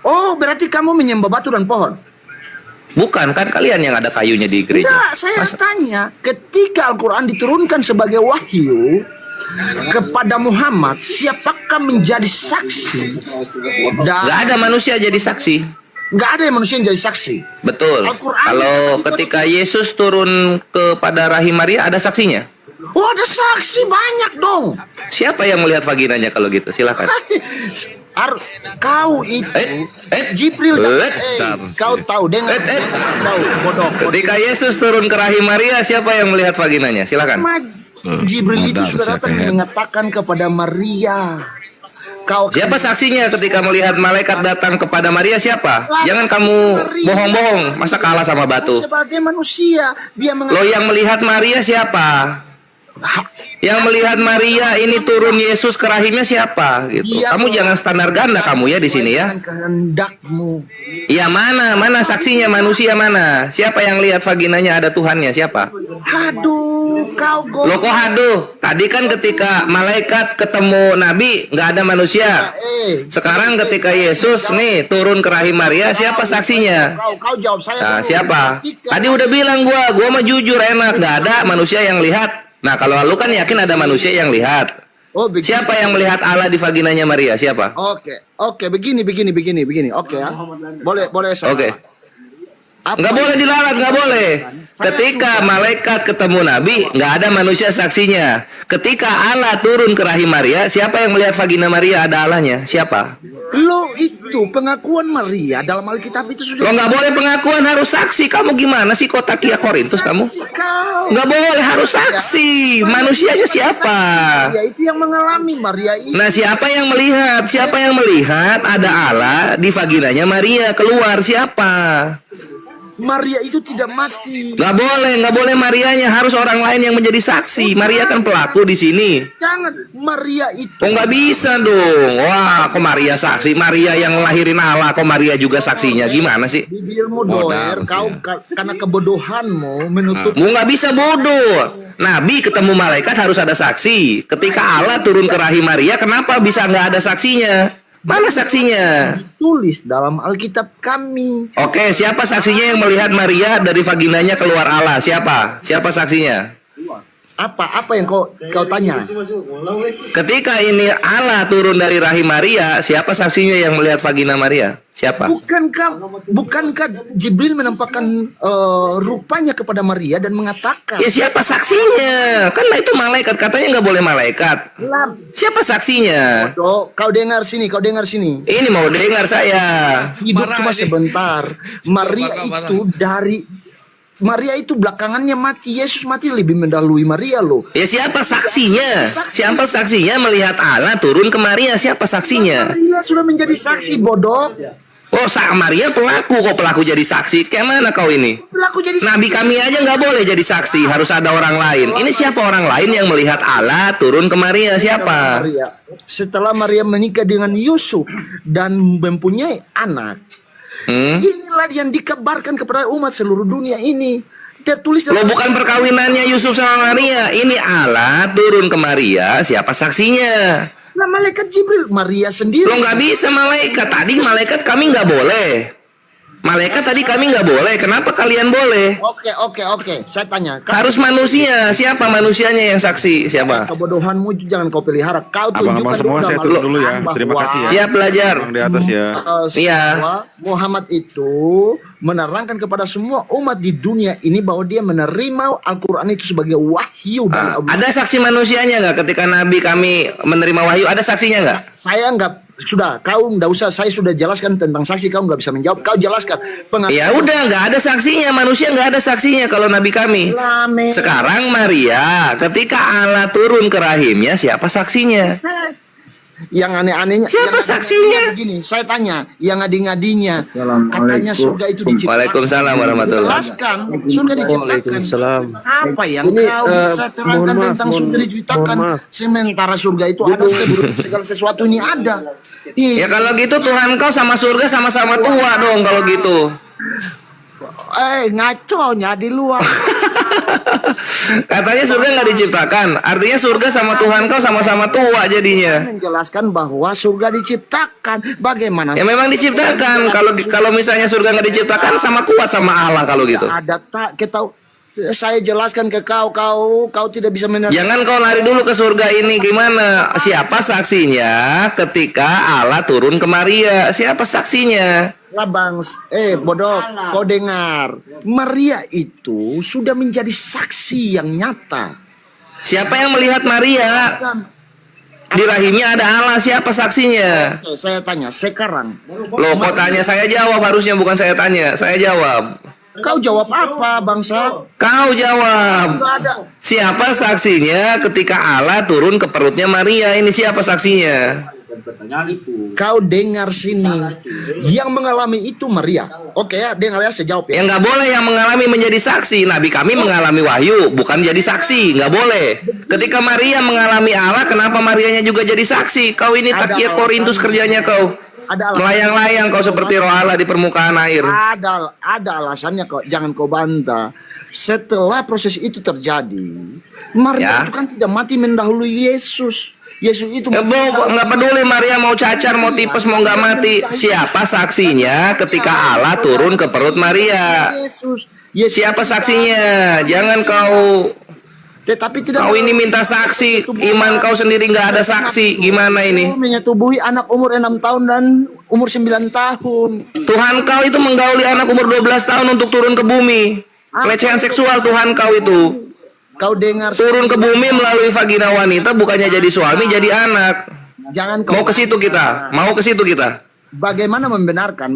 E: Oh, berarti kamu menyembah batu dan pohon?
G: Bukan, kan kalian yang ada kayunya di gereja.
E: Enggak, saya tanya, ketika Al-Quran diturunkan sebagai wahyu kepada Muhammad, siapakah menjadi saksi?
G: Nggak ada manusia jadi saksi.
E: Nggak ada yang manusia yang jadi saksi.
G: Betul.
E: Al-Quran
G: Kalau
E: itu-
G: ketika Yesus turun kepada rahim Maria, ada saksinya.
E: Oh, ada saksi banyak dong.
G: Siapa yang melihat vaginanya kalau gitu? Silakan.
E: Kau itu Jibril kau tahu dengar tahu bodoh.
G: Ketika Yesus turun ke rahim Maria, siapa yang melihat vaginanya? Silakan.
E: Jibril itu
C: Modal
E: sudah
C: saya
E: datang
C: kehead.
E: mengatakan kepada Maria, kau
G: Siapa saksinya ketika melihat malaikat datang kepada Maria? Siapa? Jangan kamu bohong-bohong. Masa kalah sama batu?
E: sebagai manusia dia
G: Lo
E: mengatakan
G: yang melihat Maria siapa? Yang melihat Maria ini turun Yesus ke rahimnya siapa? Gitu. Kamu jangan standar ganda kamu ya di sini ya.
E: kehendakmu.
G: Ya mana saksinya, manusia mana? Siapa yang lihat vaginanya ada Tuhannya? Siapa?
E: Aduh, kau
G: Lo kok haduh? Tadi kan ketika malaikat ketemu Nabi nggak ada manusia. Sekarang ketika Yesus nih turun ke rahim Maria, siapa saksinya?
E: Kau jawab saya.
G: Nah,
E: dulu.
G: siapa?
E: Ketika-
G: Tadi udah bilang gua mah jujur enak, nggak ada manusia yang lihat. Nah, kalau lu kan yakin ada manusia yang lihat.
E: Oh, begini.
G: Siapa yang melihat Allah di vaginanya Maria? Siapa?
E: Oke, begini. Oke ya. Boleh saya.
G: Oke. Nggak boleh dilalat, nggak boleh. Ketika malaikat ketemu Nabi, nggak ada manusia saksinya. Ketika Allah turun ke rahim Maria, siapa yang melihat vagina Maria ada Allahnya? Siapa?
E: Lo itu pengakuan Maria dalam Alkitab itu
G: Lo
E: sudah
G: nggak boleh pengakuan, harus saksi. Kamu gimana sih kota Kia Korintus kamu?
E: kau.
G: Nggak boleh, harus saksi. Manusianya siapa?
E: Ya itu yang mengalami Maria itu.
G: Nah, siapa yang melihat? Siapa yang melihat ada Allah di vaginanya Maria keluar? Siapa?
E: Maria itu tidak mati.
G: Nggak boleh Marianya, harus orang lain yang menjadi saksi. Maria kan pelaku di sini.
E: Jangan, Maria itu.
G: Oh, nggak bisa dong. Wah, kok Maria saksi? Maria yang ngelahirin Allah, kok Maria juga saksinya? Gimana sih?
E: Bibirmu
C: Modal
E: doer, kau
C: sih.
E: karena kebodohanmu menutup.
G: Mu nggak bisa bodoh. Nabi ketemu malaikat harus ada saksi. Ketika Allah turun ke rahim Maria, kenapa bisa nggak ada saksinya? Mana saksinya?
E: Tulis dalam Alkitab kami.
G: Oke, siapa saksinya yang melihat Maria dari vaginanya keluar Allah? Siapa? Siapa saksinya?
E: Apa yang kau tanya?
G: Ketika ini Allah turun dari rahim Maria, siapa saksinya yang melihat vagina Maria? Siapa?
E: Bukankah Jibril menampakkan rupanya kepada Maria dan mengatakan,
G: Ya siapa saksinya? Kan itu malaikat, katanya nggak boleh malaikat.
E: "Lam,
G: Siapa saksinya?
E: kau dengar sini.
G: Ini mau dengar saya.
E: Hidup
C: Marah
E: cuma
C: ini.
E: sebentar. Maria
C: Marah.
E: Maria itu belakangannya mati. Yesus mati lebih mendahului Maria loh.
G: Ya siapa saksinya? Siapa saksinya melihat Allah turun ke Maria? Siapa saksinya?
E: Maria sudah menjadi saksi, bodoh.
G: Oh, Maria pelaku, kok pelaku jadi saksi? Kayak mana kau ini?
E: Pelaku jadi
G: Nabi kami aja nggak boleh jadi saksi, harus ada orang lain. Ini siapa orang lain yang melihat Allah turun ke Maria? Siapa?
E: Maria. Setelah Maria menikah dengan Yusuf dan mempunyai anak, inilah yang dikabarkan kepada umat seluruh dunia ini. Tertulis
G: Lo
E: dalam
G: bukan perkawinannya Yusuf sama Maria. Ini Allah turun ke Maria. Siapa saksinya?
E: Nah, malaikat Jibril, Maria sendiri.
G: Lo nggak bisa malaikat. Tadi malaikat kami nggak boleh. Malaikat tadi kami nggak boleh. Kenapa kalian boleh?
E: Oke. Saya tanya.
G: Harus manusia. Siapa manusianya yang saksi? Siapa?
E: Kebodohanmu jangan kau pelihara. Kau
H: Abang-abang
E: tunjukkan
H: semua saya
E: dalam
H: turun dulu ya.
E: Al-Quran
H: Terima
E: bahwa,
H: kasih ya.
G: Siap belajar.
H: Yang di atas ya.
G: Iya.
E: bahwa Muhammad itu menerangkan kepada semua umat di dunia ini bahwa dia menerima Al-Quran itu sebagai wahyu dari Allah.
G: Ada saksi manusianya nggak ketika Nabi kami menerima wahyu? Ada saksinya nggak?
E: Saya nggak Sudah, kau nggak usah. Saya sudah jelaskan tentang saksi, kau nggak bisa menjawab. Kau jelaskan.
G: Ya udah, nggak ada saksinya, manusia nggak ada saksinya kalau nabi kami. Sekarang Maria, ketika Allah turun ke rahimnya, siapa saksinya?
E: Yang aneh-anehnya.
G: Siapa
E: yang
G: saksinya?
E: Begini, saya tanya, yang ngadi-ngadinya, katanya surga itu diciptakan.
G: Waalaikumsalam warahmatullahi
E: Jelaskan, surga diciptakan.
F: Waalaikumsalam.
E: Apa yang
F: Ini,
E: kau bisa terangkan
F: mohon
E: tentang
F: maaf,
E: surga diciptakan?
F: mohon maaf.
E: Sementara surga itu ada sebelum segala sesuatu ini ada.
G: Ya kalau gitu Tuhan kau sama surga sama-sama tua dong kalau gitu.
E: Ngaconya di luar.
G: Katanya surga nggak diciptakan, artinya surga sama Tuhan kau sama-sama tua jadinya.
E: Menjelaskan bahwa surga diciptakan. Bagaimana?
G: Ya memang diciptakan. Kalau misalnya surga nggak diciptakan, sama kuat sama Allah kalau gitu.
E: Ada tak kita. Saya jelaskan ke kau tidak bisa menerima.
G: Jangan kau lari dulu ke surga ini. Gimana? Siapa saksinya ketika Allah turun ke Maria? Siapa saksinya?
E: Lah bang, bodoh, kau dengar. Maria itu sudah menjadi saksi yang nyata.
G: Siapa yang melihat Maria? Di rahimnya ada Allah. Siapa saksinya?
E: Oke, saya tanya sekarang.
G: Loh, kau tanya, saya jawab harusnya, bukan saya tanya. Saya jawab.
E: Kau jawab apa, bangsa?
G: Kau jawab.
E: Nggak ada.
G: Siapa saksinya ketika Allah turun ke perutnya Maria? Ini siapa saksinya?
E: Kau dengar sini. Yang mengalami itu Maria. Oke ya, dengar ya, saya jawab ya.
G: Ya nggak boleh yang mengalami menjadi saksi. Nabi kami mengalami wahyu, bukan jadi saksi. Nggak boleh. Ketika Maria mengalami Allah, kenapa Marianya juga jadi saksi? Kau ini takia Korintus kerjanya kau. Melayang-layang kau seperti roh Allah di permukaan air.
E: Ada alasannya kok, jangan kau bantah. Setelah proses itu terjadi, Maria itu kan tidak mati mendahului Yesus. Yesus itu
G: nggak peduli Maria mau cacar, mau tipes, mau nggak mati. Siapa saksinya ketika Allah turun ke perut Maria?
E: Yesus.
G: Siapa saksinya? Jangan kau.
E: Tetapi tidak.
G: Kau ini minta saksi, iman kau sendiri nggak ada saksi. Gimana ini?
E: Menyetubui anak umur 6 tahun dan umur 9 tahun.
G: Tuhan kau itu menggauli anak umur 12 tahun untuk turun ke bumi. Pelecehan seksual Tuhan kau itu.
E: Kau dengar
G: turun ke bumi melalui vagina wanita, bukannya jadi suami, jadi anak.
E: Jangan kau.
G: Mau ke situ kita. Mau ke situ kita.
E: Bagaimana membenarkan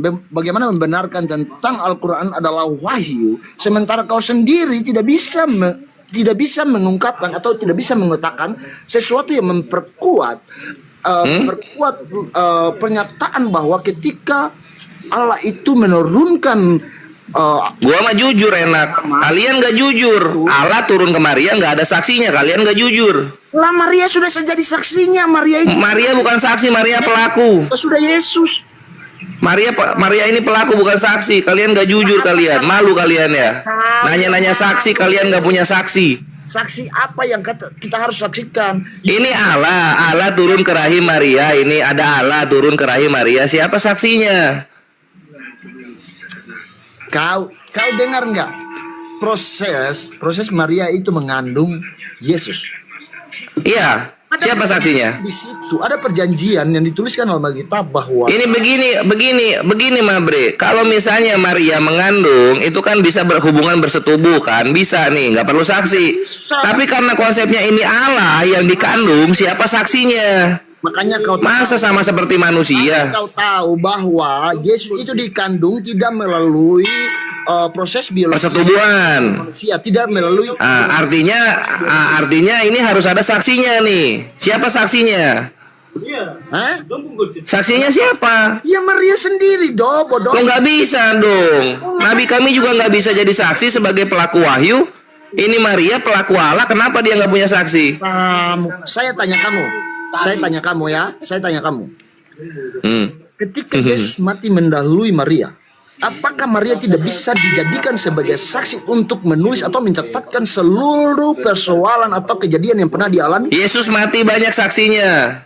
E: tentang Al-Quran adalah wahyu, sementara kau sendiri tidak bisa mengungkapkan atau tidak bisa mengatakan sesuatu yang memperkuat pernyataan bahwa ketika Allah itu menurunkan
G: gua mah jujur enak. Kalian gak jujur. Allah turun ke Maria nggak ada saksinya. Kalian gak jujur.
E: Lah Maria sudah jadi saksinya.
G: Maria bukan saksi, Maria pelaku.
E: Sudah Yesus.
G: Maria ini pelaku bukan saksi. Kalian gak jujur kalian. Malu kalian ya. Nanya-nanya saksi, kalian gak punya saksi.
E: Saksi apa yang kita harus saksikan?
G: Ini Allah turun ke rahim Maria. Ini ada Allah turun ke rahim Maria. Siapa saksinya?
E: Kau dengar nggak proses Maria itu mengandung Yesus?
G: Iya. Siapa saksinya?
E: Di situ ada perjanjian yang dituliskan dalam Alkitab bahwa
G: ini begini Mabre. Kalau misalnya Maria mengandung, itu kan bisa berhubungan bersetubuh kan? Bisa nih, nggak perlu saksi. Tapi karena konsepnya ini Allah yang dikandung, siapa saksinya?
E: Makanya kau
G: masa sama seperti manusia.
E: Kau tahu bahwa Yesus itu dikandung tidak melalui proses biologi
G: persetubuhan
E: manusia, tidak melalui.
G: Artinya ini harus ada saksinya nih. Siapa saksinya? Saksinya siapa?
E: Ya Maria sendiri bodoh.
G: Kok nggak bisa dong? Nabi kami juga nggak bisa jadi saksi sebagai pelaku wahyu. Ini Maria pelaku Allah, kenapa dia nggak punya saksi?
E: Saya tanya kamu. Ketika Yesus mati mendahului Maria, apakah Maria tidak bisa dijadikan sebagai saksi untuk menulis atau mencatatkan seluruh persoalan atau kejadian yang pernah dialami?
G: Yesus mati banyak saksinya.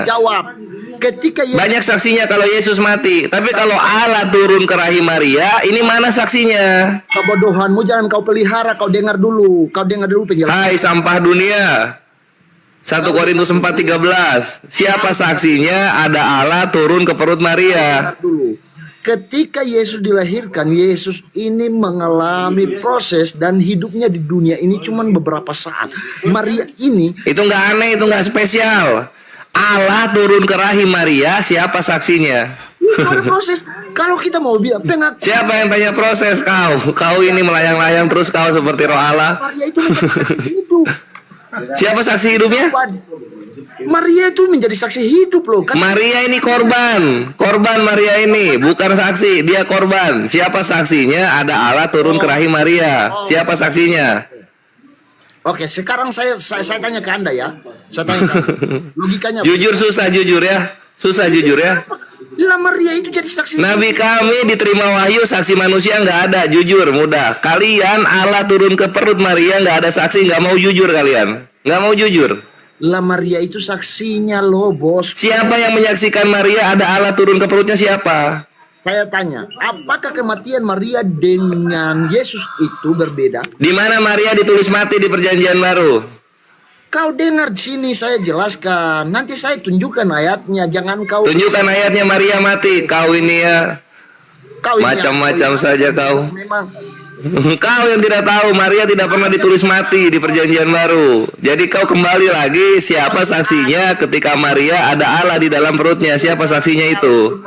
E: Jawab. Ketika Yesus
G: banyak saksinya kalau Yesus mati. Tapi kalau Allah turun ke rahim Maria, ini mana saksinya?
E: Kebodohanmu jangan kau pelihara. Kau dengar dulu penjelasan.
G: Hai sampah dunia. 1 Korintus 4:13. Siapa saksinya? Ada Allah turun ke perut Maria.
E: Ketika Yesus dilahirkan, Yesus ini mengalami proses dan hidupnya di dunia ini cuma beberapa saat. Maria ini
G: itu nggak aneh, itu nggak spesial. Allah turun ke rahim Maria, siapa saksinya?
E: Itu ada proses. Kalau kita mau bilang pengakuan
G: Siapa yang tanya proses kau? Kau ini melayang-layang terus kau seperti roh Allah.
E: Maria itu menjadi saksi hidup.
G: Siapa saksi hidupnya?
E: Maria itu menjadi saksi hidup loh. Kan
G: Maria ini korban. Korban Maria ini, bukan saksi, dia korban. Siapa saksinya? Ada Allah turun ke rahim Maria. Siapa saksinya?
E: Oke, sekarang saya tanya ke Anda ya. Saya tanya ke Anda. Logikanya
G: Jujur susah jujur ya. Susah jujur ya.
E: lah Maria itu jadi saksi.
G: Nabi kami diterima wahyu, saksi manusia nggak ada. Jujur mudah. Kalian Allah turun ke perut Maria, nggak ada saksi, nggak mau jujur kalian. Nggak mau jujur.
E: Lah Maria itu saksinya loh, bos.
G: Siapa yang menyaksikan Maria ada Allah turun ke perutnya siapa?
E: Saya tanya, apakah kematian Maria dengan Yesus itu berbeda?
G: Di mana Maria ditulis mati di Perjanjian Baru?
E: Kau dengar di sini saya jelaskan. Nanti saya tunjukkan ayatnya. Jangan kau
G: Tunjukkan ayatnya Maria mati. Kau ini ya
E: kau ini
G: macam-macam saja kau.
E: Memang
G: Kau yang tidak tahu Maria tidak pernah ditulis mati di Perjanjian Baru. Jadi kau kembali lagi, siapa saksinya ketika Maria ada Allah di dalam perutnya? Siapa saksinya itu?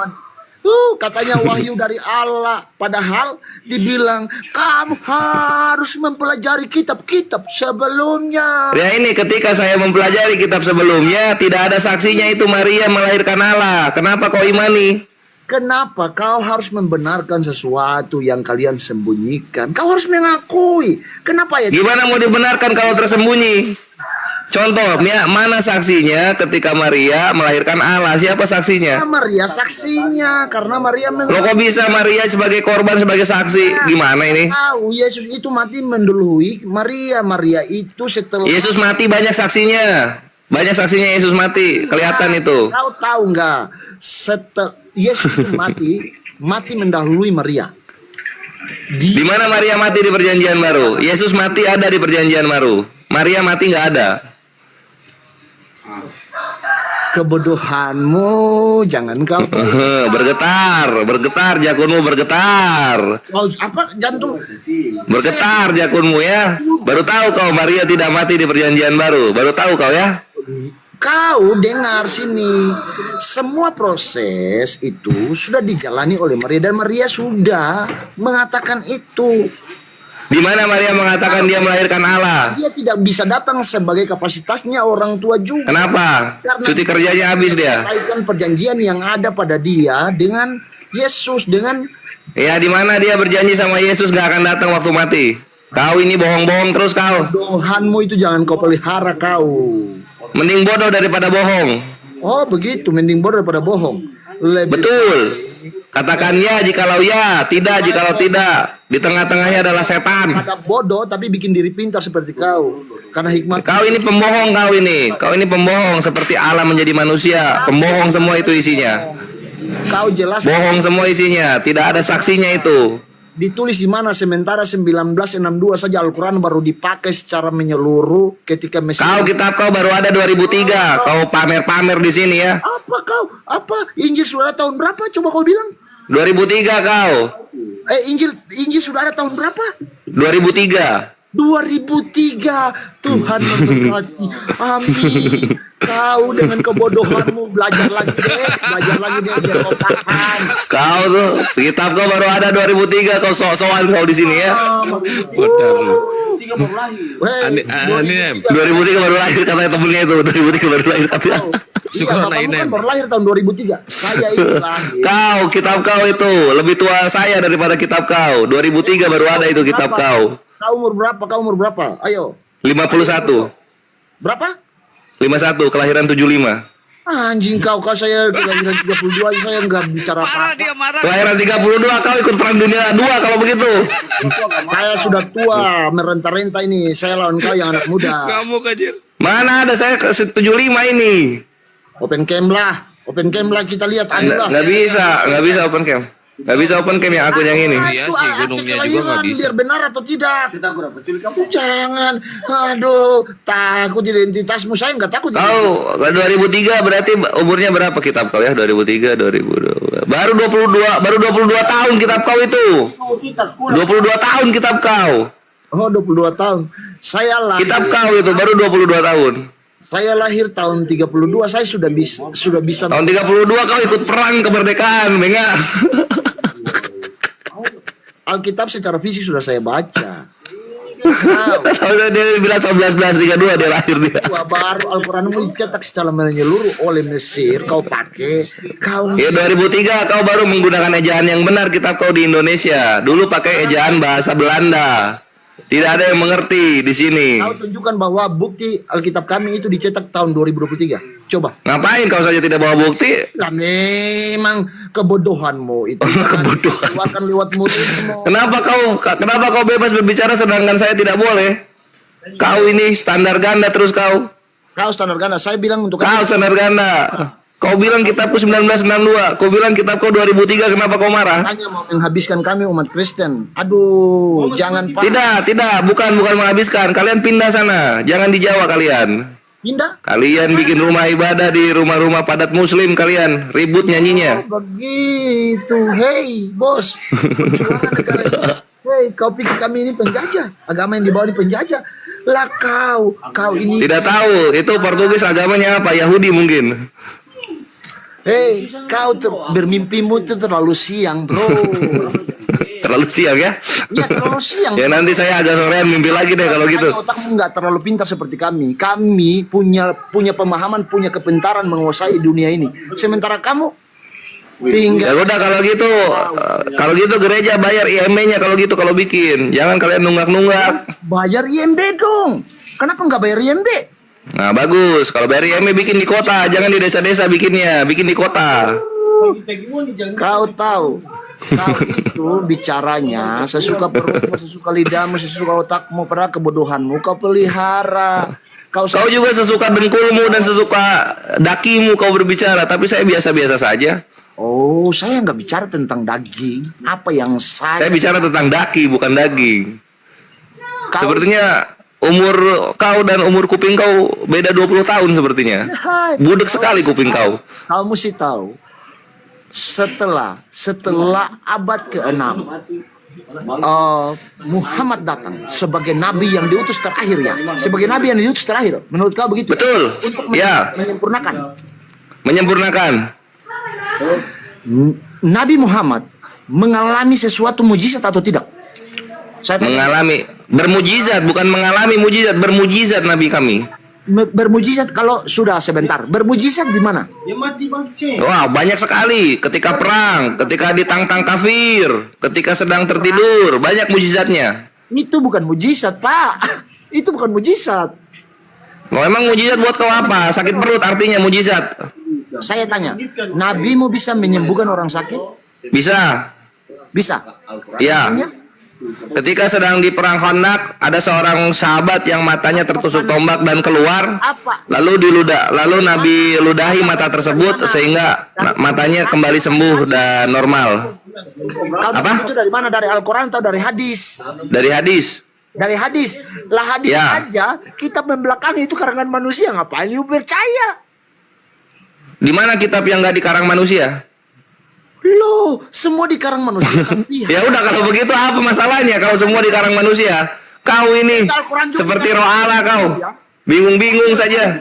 E: katanya wahyu dari Allah. Padahal dibilang kamu harus mempelajari kitab-kitab sebelumnya.
G: Ya ini ketika saya mempelajari kitab sebelumnya tidak ada saksinya itu Maria melahirkan Allah. Kenapa kau imani?
E: Kenapa kau harus membenarkan sesuatu yang kalian sembunyikan? Kau harus mengakui. Kenapa ya?
G: Gimana mau dibenarkan kalau tersembunyi? Contoh, mana saksinya ketika Maria melahirkan Allah? Siapa saksinya?
E: Maria saksinya karena Maria
G: Loh kok bisa Maria sebagai korban sebagai saksi? Gimana ini?
E: tahu Yesus itu mati mendahului Maria. Maria itu setelah
G: Yesus mati banyak saksinya. Banyak saksinya Yesus mati. Kelihatan itu.
E: Kau tahu nggak? Yesus itu mati mendahului Maria.
G: Di mana Maria mati di Perjanjian Baru? Yesus mati ada di Perjanjian Baru. Maria mati nggak ada.
E: Kebodohanmu jangan kau
G: bergetar jakunmu bergetar.
E: apa jantung
G: Bergetar jakunmu ya. Baru tahu kau Maria tidak mati di Perjanjian Baru. Baru tahu kau ya.
E: Kau dengar sini, semua proses itu sudah dijalani oleh Maria dan Maria sudah mengatakan itu.
G: Di mana Maria mengatakan dia melahirkan Allah?
E: Dia tidak bisa datang sebagai kapasitasnya orang tua juga.
G: Kenapa?
E: Karena
G: Cuti kerjanya habis dia.
E: menyelesaikan perjanjian yang ada pada dia dengan Yesus dengan
G: Ya di mana dia berjanji sama Yesus gak akan datang waktu mati. Kau ini bohong-bohong terus kau.
E: Tuhanmu itu jangan kau pelihara kau.
G: Mending bodoh daripada bohong.
E: Oh begitu, mending bodoh daripada bohong.
G: Betul. Katakan ya jikalau ya, tidak jikalau tidak. Di tengah-tengahnya adalah setan.
E: Ada bodoh tapi bikin diri pintar seperti kau. Karena hikmat.
G: Kau ini pembohong kau ini. Kau ini pembohong seperti Allah menjadi manusia. Pembohong semua itu isinya.
E: Kau jelas
G: Bohong semua isinya. Tidak ada saksinya itu.
E: ditulis di mana sementara 1962 saja Al-Quran baru dipakai secara menyeluruh ketika Mesias.
G: Kau kitab kau baru ada 2003. Kau pamer-pamer di sini ya.
E: Apa kau? Apa? Injil sudah ada tahun berapa? Coba kau bilang.
G: 2003 kau.
E: Injil sudah ada tahun berapa?
G: 2003.
E: 2003. Tuhan memberkati. Amin. Kau dengan kebodohanmu belajar lagi deh biar kau paham.
G: Kau tuh kitab kau baru ada 2003. Kau sok-sokan kau di sini ya. 2003 baru lahir katanya temennya itu. 2003 baru lahir katanya.
E: Syukur kan baru lahir tahun 2003. Saya itu lahir.
G: Kau kitab kau itu lebih tua saya daripada kitab kau. 2003 baru ada itu kitab kau.
E: Kau umur berapa? Ayo.
G: 51.
E: Berapa?
G: 51 kelahiran 75.
E: Anjing kau saya kelahiran 32 saya enggak bicara apa.
G: Kelahiran 32 kau ikut perang dunia 2 kalau begitu.
E: Saya sudah tua, merenta-renta ini. Saya lawan kau yang anak muda.
G: Mana ada saya ke 75 ini.
E: Open cam lah kita lihat anulah.
G: Nggak bisa open cam. Nggak bisa open cam yang akun yang ini.
C: Iya sih, gunungnya juga nggak bisa.
E: Biar benar atau tidak. Jangan. Aduh, takut identitasmu. Saya nggak takut.
G: Kau 2003 berarti umurnya berapa kitab kau ya? 2003 2002. Baru 22 tahun kitab kau itu. 22 tahun kitab kau.
E: Oh, 22 tahun. Saya lahir.
G: Kitab kau itu baru 22 tahun.
E: Saya lahir tahun 32, saya sudah bisa
G: Tahun 32 kau ikut perang kemerdekaan, Menga.
E: Alkitab secara fisik sudah saya baca.
G: Tahun dia bilang 1932 dia lahir dia.
E: Baru Al-Quran dicetak secara menyeluruh oleh Mesir, kau pakai, kau
G: Ya 2003 kau baru menggunakan ejaan yang benar kitab kau di Indonesia. Dulu pakai ejaan bahasa Belanda. Tidak ada yang mengerti di sini.
E: kau tunjukkan bahwa bukti Alkitab kami itu dicetak tahun 2023. Coba.
G: Ngapain kau saja tidak bawa bukti?
E: Lah memang kebodohanmu itu.
G: Kebodohan.
E: Keluarkan lewat mulutmu.
G: Kenapa kau bebas berbicara sedangkan saya tidak boleh? Kau ini standar ganda terus kau.
E: Kau standar ganda. Saya bilang untuk
G: Kau standar ganda. Kau bilang kitabku 1962, kau bilang kitabku 2003, kenapa kau marah?
E: hanya mau menghabiskan kami umat Kristen. Aduh, jangan Pak.
G: Tidak, bukan menghabiskan. Kalian pindah sana, jangan di Jawa kalian.
E: Pindah.
G: Kalian bikin rumah ibadah di rumah-rumah padat muslim kalian, ribut nyanyinya.
E: Oh, begitu. Hei, bos. Perjuangan negara ini. Hei, kau pikir kami ini penjajah? Agama yang dibawa di penjajah? Lah kau ini.
G: Tidak tahu, itu Portugis agamanya apa? Yahudi mungkin.
E: Hei, kau bermimpimu itu terlalu siang, bro.
G: Terlalu siang ya?
E: Iya, terlalu siang.
G: Ya nanti saya agak sorean mimpi lagi deh kalau gitu.
E: Makanya otakmu nggak terlalu pintar seperti kami. Kami punya pemahaman, punya kepintaran menguasai dunia ini. Sementara kamu
G: Ya
E: tinggal.
G: udah kalau gitu gereja bayar IMB-nya kalau gitu kalau bikin. Jangan kalian nunggak-nunggak.
E: Bayar IMB dong. Kenapa nggak bayar IMB?
G: Nah bagus, kalau bayar IMB bikin di kota, jangan di desa-desa bikinnya, bikin di kota.
E: Kau tahu, kau itu bicaranya sesuka perutmu, sesuka lidahmu, sesuka otakmu, pada kebodohanmu kau pelihara.
G: Kau juga sesuka dengkulmu dan sesuka dakimu kau berbicara, tapi saya biasa-biasa saja.
E: Oh, saya nggak bicara tentang daging. Apa yang
G: Saya bicara tentang daki, bukan daging.
E: Kau-
G: Sepertinya umur kau dan umur kuping kau beda 20 tahun sepertinya.
E: Hai,
G: Budek sekali kuping kau.
E: Kau mesti tahu, setelah abad ke-6 Muhammad datang sebagai nabi yang diutus terakhir ya. Sebagai nabi yang diutus terakhir. Menurut kau begitu?
G: Betul. Ya, menyempurnakan.
E: Nabi Muhammad mengalami sesuatu mujizat atau tidak? Saya tanya.
G: Mengalami bermujizat, bukan mengalami mujizat, bermujizat nabi kami.
E: Bermujizat kalau sudah sebentar. Bermujizat di mana?
G: Wah, banyak sekali. Ketika perang, ketika ditantang kafir, ketika sedang tertidur, banyak mujizatnya.
E: Itu bukan mujizat, Pak. Itu bukan mujizat.
G: Emang mujizat buat kau apa? Sakit perut artinya mujizat.
E: Saya tanya, nabimu bisa menyembuhkan orang sakit?
G: Bisa.
E: Bisa.
G: Ya.
E: Artinya,
G: Ketika sedang di perang Khandaq, ada seorang sahabat yang matanya tertusuk tombak dan keluar.
E: apa?
G: Lalu Nabi ludahi mata tersebut sehingga matanya kembali sembuh dan normal.
E: Kau
G: Apa?
E: dapat itu dari mana? Dari Al-Quran atau dari hadis?
G: Dari hadis.
E: Dari hadis. Lah hadis
G: Ya.
E: aja, kitab membelakangi itu karangan manusia. Ngapain lu percaya?
G: Di mana kitab yang nggak dikarang manusia?
E: Loh, semua dikarang manusia kan pihak.
G: Ya udah kalau begitu apa masalahnya kalau semua dikarang manusia? Kau ini
E: Al-Quran juga
G: seperti
E: dikarang
G: roh Allah kau.
E: manusia.
G: Bingung-bingung saja.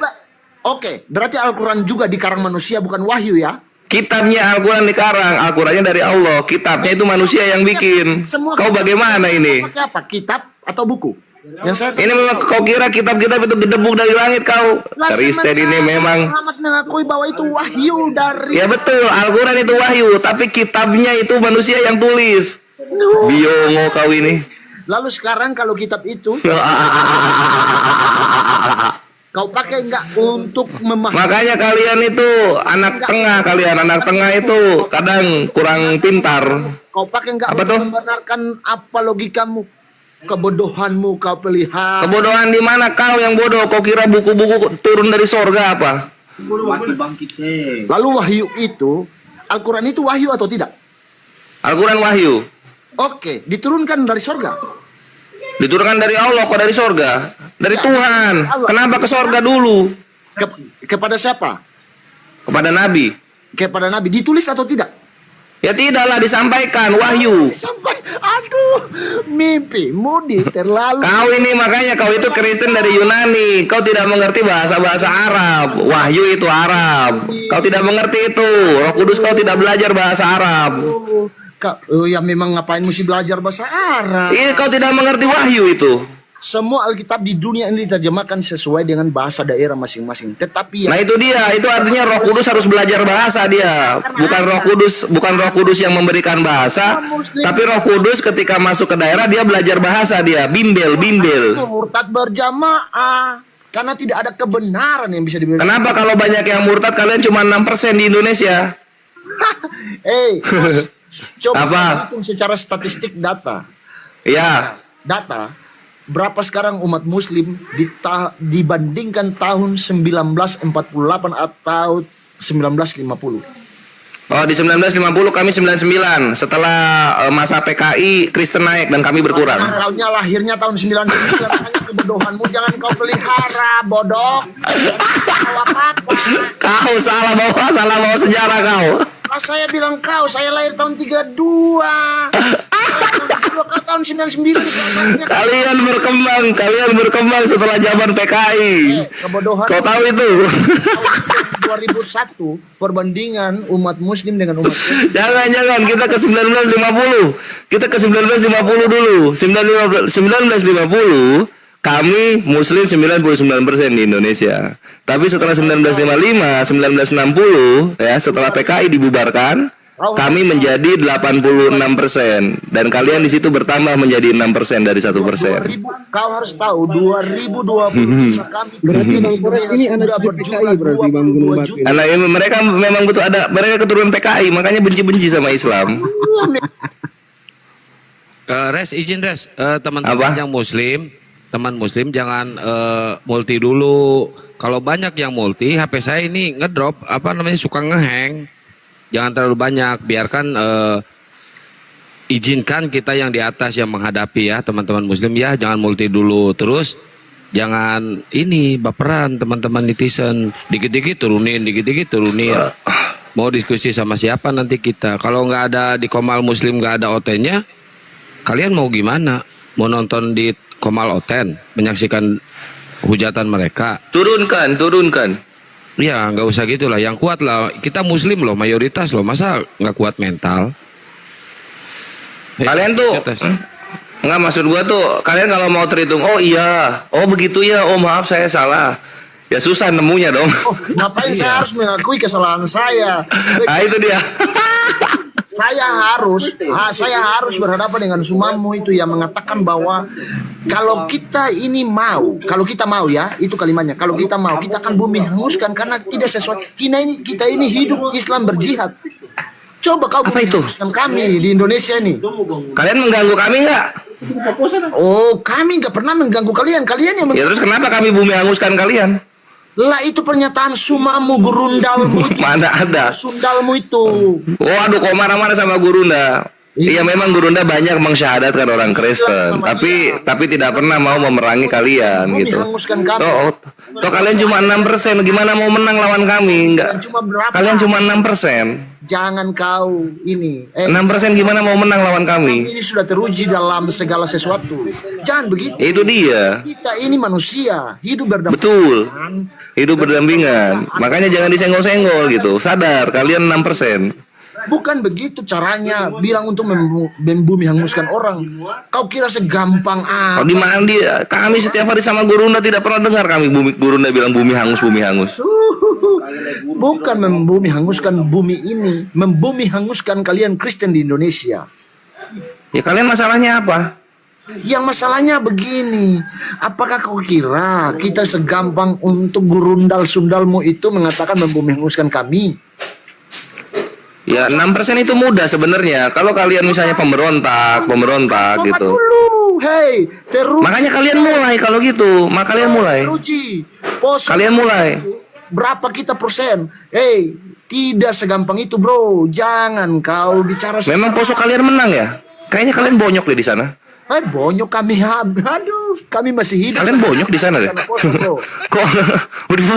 E: Oke, berarti Al-Quran juga dikarang manusia bukan wahyu ya?
G: Kitabnya Al-Quran dikarang, Al-Qurannya dari Allah. Kitabnya itu manusia yang bikin.
E: Semua
G: Kau
E: kitab-
G: bagaimana ini?
E: Pakai apa? Kitab atau buku? Yang saya
G: Ini memang kau kira kitab-kitab itu gedebuk dari langit kau?
E: Lah,
G: Kristen ini
E: sementara
G: memang.
E: Muhammad mengakui bahwa itu wahyu dari
G: Ya betul, Al-Quran itu wahyu, tapi kitabnya itu manusia yang tulis.
E: Nuh.
G: Biongo kau ini.
E: Lalu sekarang kalau kitab itu kau pakai enggak untuk memahami?
G: Makanya kalian itu anak tengah itu kadang kurang pintar.
E: Kau pakai enggak
G: Apa
E: untuk
G: tuh?
E: membenarkan apa logikamu? Kebodohanmu kau pelihara.
G: Kebodohan di mana kau yang bodoh? Kau kira buku-buku turun dari sorga apa?
E: Lalu wahyu itu, Al-Quran itu wahyu atau tidak?
G: Al-Quran wahyu.
E: Oke, diturunkan dari sorga.
G: Diturunkan dari Allah kok dari sorga? Dari Tuhan. Kenapa ke sorga dulu?
E: Kepada siapa?
G: Kepada Nabi.
E: Kepada Nabi. Ditulis atau tidak?
G: Ya tidaklah disampaikan wahyu.
E: Sampai, aduh, mimpimu terlalu.
G: Kau ini makanya kau itu Kristen dari Yunani. Kau tidak mengerti bahasa-bahasa Arab. Wahyu itu Arab. Kau tidak mengerti itu. Roh Kudus kau tidak belajar bahasa Arab.
E: Ya memang ngapain mesti belajar bahasa Arab?
G: Iya, kau tidak mengerti wahyu itu.
E: Semua Alkitab di dunia ini diterjemahkan sesuai dengan bahasa daerah masing-masing. Tetapi
G: Nah itu dia, itu artinya Roh Kudus harus belajar bahasa dia. Bukan Roh Kudus yang memberikan bahasa, tapi Roh Kudus ketika masuk ke daerah dia belajar bahasa dia, bimbel.
E: murtad berjamaah karena tidak ada kebenaran yang bisa diberikan.
G: Kenapa kalau banyak yang murtad kalian cuma 6% di Indonesia?
E: Coba
G: Apa?
E: hitung secara statistik data.
G: Ya,
E: Data berapa sekarang umat muslim dibandingkan tahun 1948 atau 1950?
G: oh di 1950 kami 99. Setelah masa PKI Kristen naik dan kami berkurang.
E: Kau-nya lahirnya tahun 99, makanya kebodohanmu jangan kau pelihara, bodoh. Kau apa-apa.
G: Kau salah bawa sejarah kau.
E: Saya bilang saya lahir tahun 32. Kau tahun 99.
G: Kalian berkembang setelah zaman PKI.
E: Kebodohan.
G: Kau tahu itu?
E: 2001 perbandingan umat muslim dengan umat Kristen.
G: Jangan kita ke 1950. Kita ke 1950 dulu. 1950 kami muslim 99% di Indonesia. Tapi setelah 1955, 1960 ya, setelah PKI dibubarkan, kami menjadi 86% dan kalian di situ bertambah menjadi 6% dari 1%.
E: Kau harus tahu 2020 kami
A: Berarti Bang Polres ini anak cucu PKI berarti Bang Gunung Batu.
G: Karena mereka memang betul ada mereka keturunan PKI, makanya benci-benci sama Islam.
C: Izin teman-teman yang teman muslim jangan multi dulu. Kalau banyak yang multi, HP saya ini ngedrop suka ngehang. Jangan terlalu banyak, biarkan izinkan kita yang di atas yang menghadapi ya teman-teman muslim ya, jangan multi dulu. Terus jangan baperan teman-teman netizen, dikit-dikit turunin. Mau diskusi sama siapa nanti kita? Kalau nggak ada di Komal Muslim, nggak ada OT-nya, kalian mau gimana? Mau nonton di Komal Oten, menyaksikan hujatan mereka?
G: Turunkan.
C: Ya nggak usah gitulah, yang kuat lah. Kita muslim loh, mayoritas loh, masa nggak kuat mental?
G: Kalian tuh nggak, maksud gua tuh kalian kalau mau terhitung, oh iya, oh begitu ya, oh maaf saya salah, ya susah nemunya dong.
E: Ngapain saya harus mengakui kesalahan saya?
G: Nah itu dia.
E: Saya harus berhadapan dengan sumamu itu yang mengatakan bahwa kalau kita mau ya, itu kalimatnya. Kalau kita mau, kita akan bumi hanguskan karena tidak sesuatu. Kita ini hidup Islam berjihad. Coba kau
G: apa itu?
E: Kami di Indonesia ini.
G: Kalian mengganggu kami nggak?
E: Oh, kami nggak pernah mengganggu kalian. Kalian yang
G: Ya terus kenapa kami bumi hanguskan kalian?
E: Lah itu pernyataan sumamu, gurundalmu itu.
G: Mana ada?
E: Sundalmu itu.
G: Oh aduh, kok marah-marah sama Gurunda? Iya memang Gurunda banyak mengsyahadatkan orang Kristen, tapi tidak pernah mau memerangi kalian gitu. Toh kalian cuma 6%, gimana mau menang lawan kami? Enggak. Kalian cuma 6%.
E: Jangan kau ini
G: 6% gimana mau menang lawan kami?
E: Ini sudah teruji dalam segala sesuatu. Jangan begitu.
G: Itu dia.
E: Kita ini manusia, hidup berdampingan.
G: Betul. Hidup berdampingan. Makanya jangan disenggol-senggol gitu. Sadar kalian 6%.
E: Bukan begitu caranya bilang untuk membumi hanguskan orang. Kau kira segampang apa?
G: Oh, di mana dia? Kami setiap hari sama Gurunda tidak pernah dengar kami Gurunda bilang bumi hangus.
E: Bukan membumi hanguskan bumi ini, membumi hanguskan kalian Kristen di Indonesia.
G: Ya kalian masalahnya apa?
E: Yang masalahnya begini, apakah kau kira kita segampang untuk gurundal sundalmu itu mengatakan membumi hanguskan kami?
G: Ya 6% itu mudah sebenarnya. Kalau kalian misalnya pemberontak gitu.
E: Dulu. Hey,
G: makanya kalian mulai kalau gitu. Kalian mulai. Kalian mulai.
E: Berapa kita persen? Hey, tidak segampang itu, bro. Jangan kau bicara.
G: Memang poso kalian menang ya? Kayaknya kalian bonyok deh di sana.
E: Bonyok kami. Aduh, kami masih hidup.
G: Kalian bonyok di sana deh. Kok?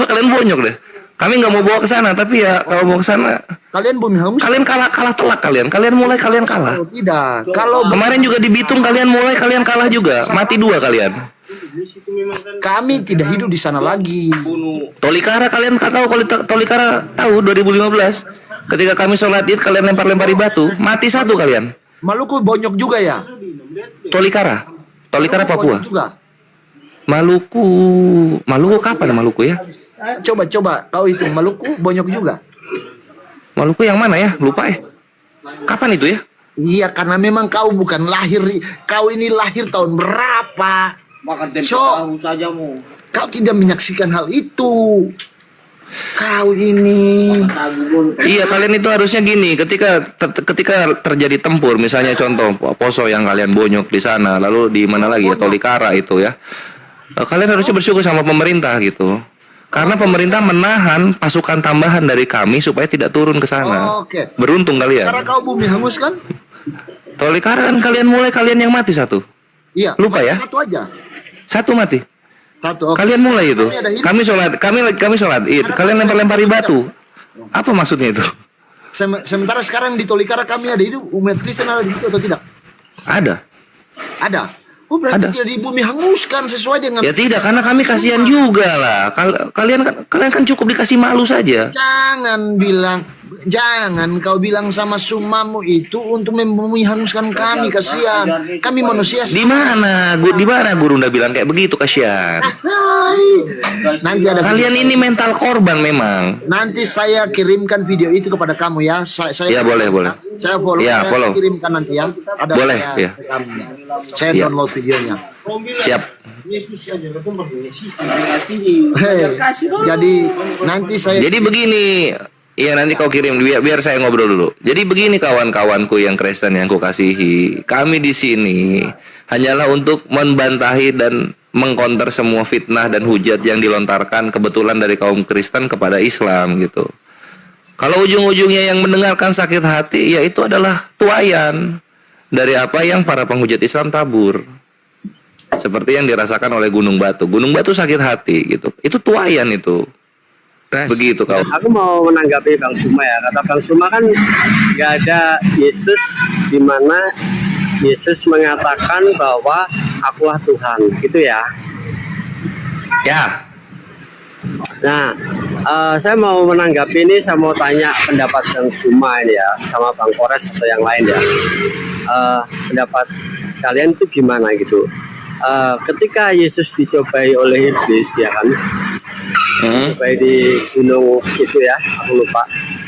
G: Kalian bonyok deh. Kami nggak mau bawa ke sana, tapi ya kalau mau ke sana,
E: Kalian bumi hangus?
G: kalian kalah telak kalian. Kalian mulai kalian kalah.
E: Oh, tidak. Kalau
G: Kemarin juga di Bitung kalian mulai kalian kalah juga. Mati 2 kalian.
E: kami tidak hidup di sana lagi.
G: Tolikara kalian tahu kalau Tolikara tahu 2015. Ketika kami sholat Id kalian lempari batu, mati 1 kalian.
E: Maluku bonyok juga ya?
G: Tolikara Papua.
E: Bonyok juga.
G: Maluku kapan Maluku ya?
E: Coba kau hitung Maluku bonyok juga.
G: Maluku yang mana ya? Lupa Kapan itu ya?
E: Iya, karena memang kau bukan lahir. Kau ini lahir tahun berapa? Kau tidak menyaksikan hal itu. Kau ini.
G: Iya, kalian itu harusnya gini, ketika terjadi tempur, misalnya contoh Poso yang kalian bonyok di sana, lalu di mana lagi ya, Tolikara itu ya. Kalian harusnya bersyukur sama pemerintah gitu. Karena pemerintah menahan pasukan tambahan dari kami supaya tidak turun ke sana.
E: Oke.
G: Beruntung kalian.
E: Karena kau bumi hangus kan?
G: Tolikara kan kalian yang mati 1.
E: Iya.
G: Lupa ya?
E: Satu aja.
G: 1 mati.
E: Satu. Oke.
G: Kalian mulai itu.
E: Kami ada hidup.
G: Kami sholat Id. Kalian lempari batu. Apa maksudnya itu?
E: Sementara sekarang di Tolikara kami ada hidup. Umat Kristen ada di situ atau tidak?
G: Ada.
E: Ada. Oh, berarti tidak di bumi hanguskan sesuai dengan.
G: Ya tidak, karena kami kasihan juga lah. Kalian kan cukup dikasih malu saja.
E: Jangan kau bilang sama sumamu itu untuk membumi hanguskan kami, kasihan. Kami manusia.
G: Di mana guru udah bilang kayak begitu, kasihan.
E: Nanti ada
G: Kalian ini mental korban memang.
E: Nanti saya kirimkan video itu kepada kamu ya.
G: Ya boleh.
E: Saya follow.
G: Ya,
E: saya
G: follow.
E: kirimkan nanti ya. Ada
G: Boleh,
E: saya,
G: ya.
E: saya
G: Ya.
E: download videonya.
G: Siap.
E: Hei, jadi nanti saya.
G: Jadi begini, iya nanti kau kirim biar saya ngobrol dulu. Jadi begini kawan-kawanku yang Kristen yang ku kasihi, kami di sini hanyalah untuk membantahi dan mengkonter semua fitnah dan hujat yang dilontarkan kebetulan dari kaum Kristen kepada Islam gitu. Kalau ujung-ujungnya yang mendengarkan sakit hati, ya itu adalah tuayan dari apa yang para penghujat Islam tabur. Seperti yang dirasakan oleh Gunung Batu. Gunung Batu sakit hati gitu. Itu tuayan itu. Begitu kau.
H: Aku mau menanggapi Bang Suma ya. Kata Bang Suma kan nggak ada Yesus di mana Yesus mengatakan bahwa akulah Tuhan, gitu ya.
G: Ya.
H: Nah, saya mau menanggapi ini, saya mau tanya pendapat Bang Suma ini ya, sama Bang Kores atau yang lain ya. Pendapat kalian itu gimana gitu? Ketika Yesus dicobai oleh iblis ya kan, dicobai di gunung itu ya, aku lupa.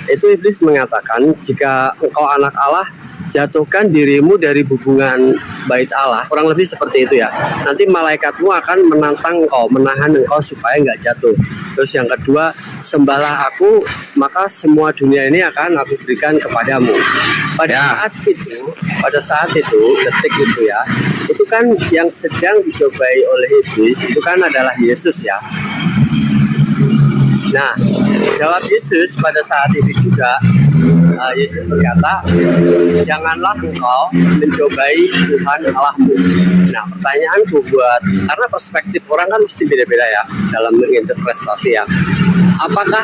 H: Itu iblis mengatakan, jika engkau anak Allah, jatuhkan dirimu dari hubungan bait Allah, kurang lebih seperti itu ya. Nanti malaikatmu akan menantang engkau, menahan engkau supaya nggak jatuh. Terus yang kedua, sembahlah aku, maka semua dunia ini akan aku berikan kepadamu. Pada saat itu, detik itu ya, itu kan yang sedang dicobai oleh iblis itu kan adalah Yesus ya. Nah, jawab Yesus pada saat itu juga, Yesus berkata, janganlah engkau mencobai Tuhan Allahmu. Nah, pertanyaanku karena perspektif orang kan mesti beda-beda ya dalam menginterpretasi ya. Apakah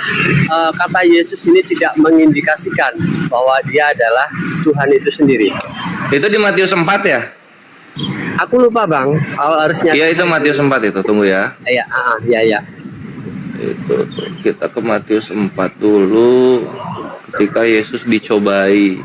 H: kata Yesus ini tidak mengindikasikan bahwa dia adalah Tuhan itu sendiri?
G: Itu di Matius 4 ya?
H: Aku lupa Bang, harusnya.
G: Iya itu Matius 4 itu, tunggu ya.
H: Iya.
G: Itu kita ke Matius 4 dulu. Ketika Yesus dicobai.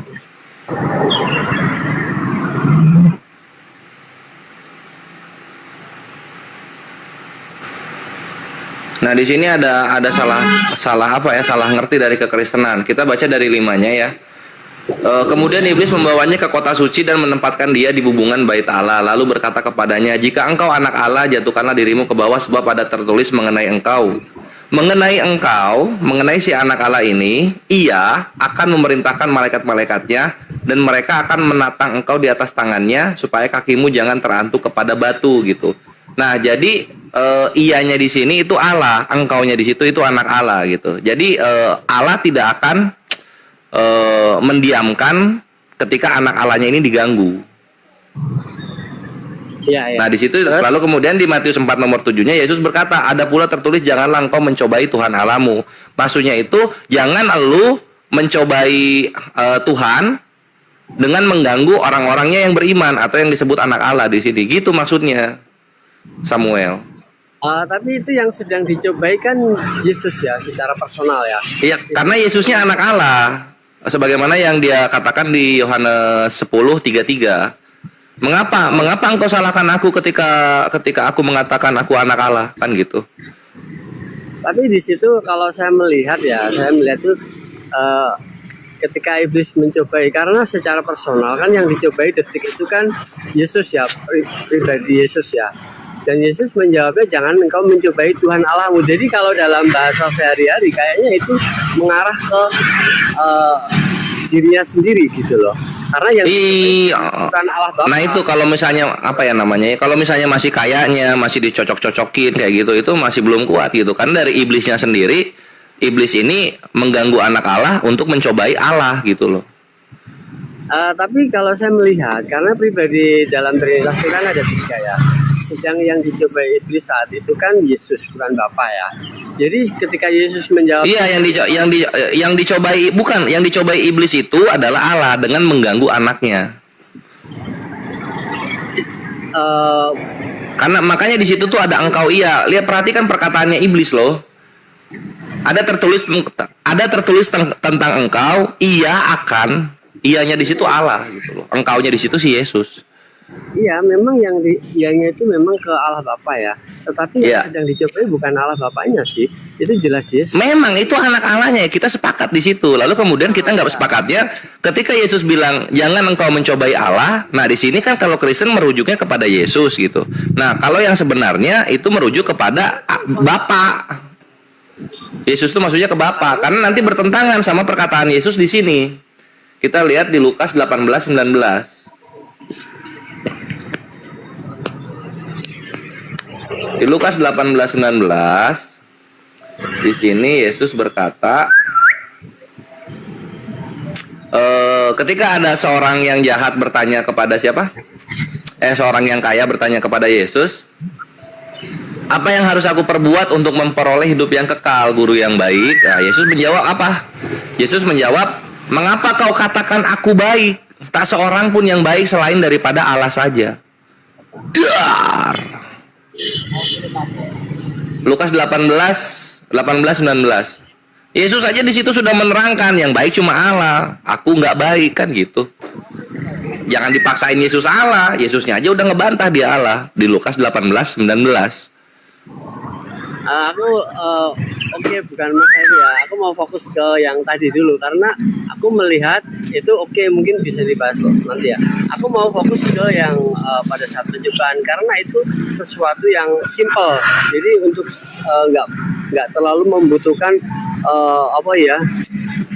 G: Nah di sini ada salah apa ya, salah ngerti dari kekristenan. Kita baca dari 5-nya ya. Kemudian iblis membawanya ke kota suci dan menempatkan dia di bubungan bait Allah, lalu berkata kepadanya, jika engkau anak Allah, jatuhkanlah dirimu ke bawah, sebab ada tertulis mengenai si anak Allah ini, ia akan memerintahkan malaikat-malaikatnya dan mereka akan menatang engkau di atas tangannya supaya kakimu jangan terantuk kepada batu gitu. Nah, jadi ianya di sini itu Allah, engkaunya di situ itu anak Allah gitu. Jadi Allah tidak akan mendiamkan ketika anak Allahnya ini diganggu.
H: Iya, iya.
G: Nah, di situ
H: Terus?
G: lalu kemudian di Matius 4 nomor 7-nya Yesus berkata, ada pula tertulis janganlah engkau mencobai Tuhan Allahmu. Maksudnya itu jangan elu mencobai Tuhan dengan mengganggu orang-orangnya yang beriman atau yang disebut anak Allah di sini. Gitu maksudnya, Samuel.
H: Tapi itu yang sedang dicobai kan Yesus ya, secara personal ya.
G: Iya, karena Yesusnya anak Allah. Sebagaimana yang dia katakan di Yohanes 10:33. Mengapa engkau salahkan aku ketika aku mengatakan aku anak Allah, kan gitu.
H: Tapi di situ kalau saya melihat itu ketika iblis mencobai, karena secara personal kan yang dicobai detik itu kan Yesus ya, pribadi Yesus ya. Dan Yesus menjawabnya jangan engkau mencobai Tuhan Allahmu. Jadi kalau dalam bahasa sehari-hari kayaknya itu mengarah ke dirinya sendiri gitu loh. Karena yang bukan Allah Bapa.
G: Nah itu kalau misalnya apa ya namanya? Kalau misalnya masih kayaknya masih dicocok-cocokin kayak gitu, itu masih belum kuat gitu. Kan dari iblisnya sendiri, iblis ini mengganggu anak Allah untuk mencobai Allah gitu loh.
H: Tapi kalau saya melihat, karena pribadi dalam Trinitas itu kan ada 3 ya. Sedang yang dicobai iblis saat itu kan Yesus, bukan Bapa ya. Jadi ketika Yesus menjawab,
G: iya, yang dicobai iblis itu adalah Allah dengan mengganggu anaknya. Karena makanya di situ tuh ada engkau iya. Lihat, perhatikan perkataannya iblis loh. Ada tertulis tentang engkau, ia akan. Ianya di situ Allah gitu loh. Engkaunya di situ si Yesus.
H: iya memang yang ianya itu memang ke Allah Bapa ya. Tetapi yang sedang dicobai bukan Allah Bapaknya sih. Itu jelas Yesus.
G: Memang itu anak Allahnya, kita sepakat di situ. Lalu kemudian kita nggak sepakatnya ketika Yesus bilang jangan engkau mencobai Allah. Nah di sini kan kalau Kristen merujuknya kepada Yesus gitu. Nah kalau yang sebenarnya itu merujuk kepada Bapa. Yesus itu maksudnya ke Bapa, karena nanti bertentangan sama perkataan Yesus di sini. Kita lihat di Lukas 18:19. Di Lukas 18:19 di sini Yesus berkata, ketika ada seorang yang jahat bertanya kepada siapa? Seorang yang kaya bertanya kepada Yesus, apa yang harus aku perbuat untuk memperoleh hidup yang kekal, guru yang baik? Nah, Yesus menjawab apa? Yesus menjawab, mengapa kau katakan aku baik? Tak seorang pun yang baik selain daripada Allah saja. Dar. Lukas 18:19. Yesus aja di situ sudah menerangkan yang baik cuma Allah. Aku nggak baik kan gitu. Jangan dipaksain Yesus Allah. Yesusnya aja udah ngebantah dia Allah di Lukas 18:19.
H: Oke, bukan masalah ya. Aku mau fokus ke yang tadi dulu karena aku melihat itu mungkin bisa dibahas loh nanti ya. Aku mau fokus ke yang pada saat pencobaan karena itu sesuatu yang simple. Jadi untuk nggak terlalu membutuhkan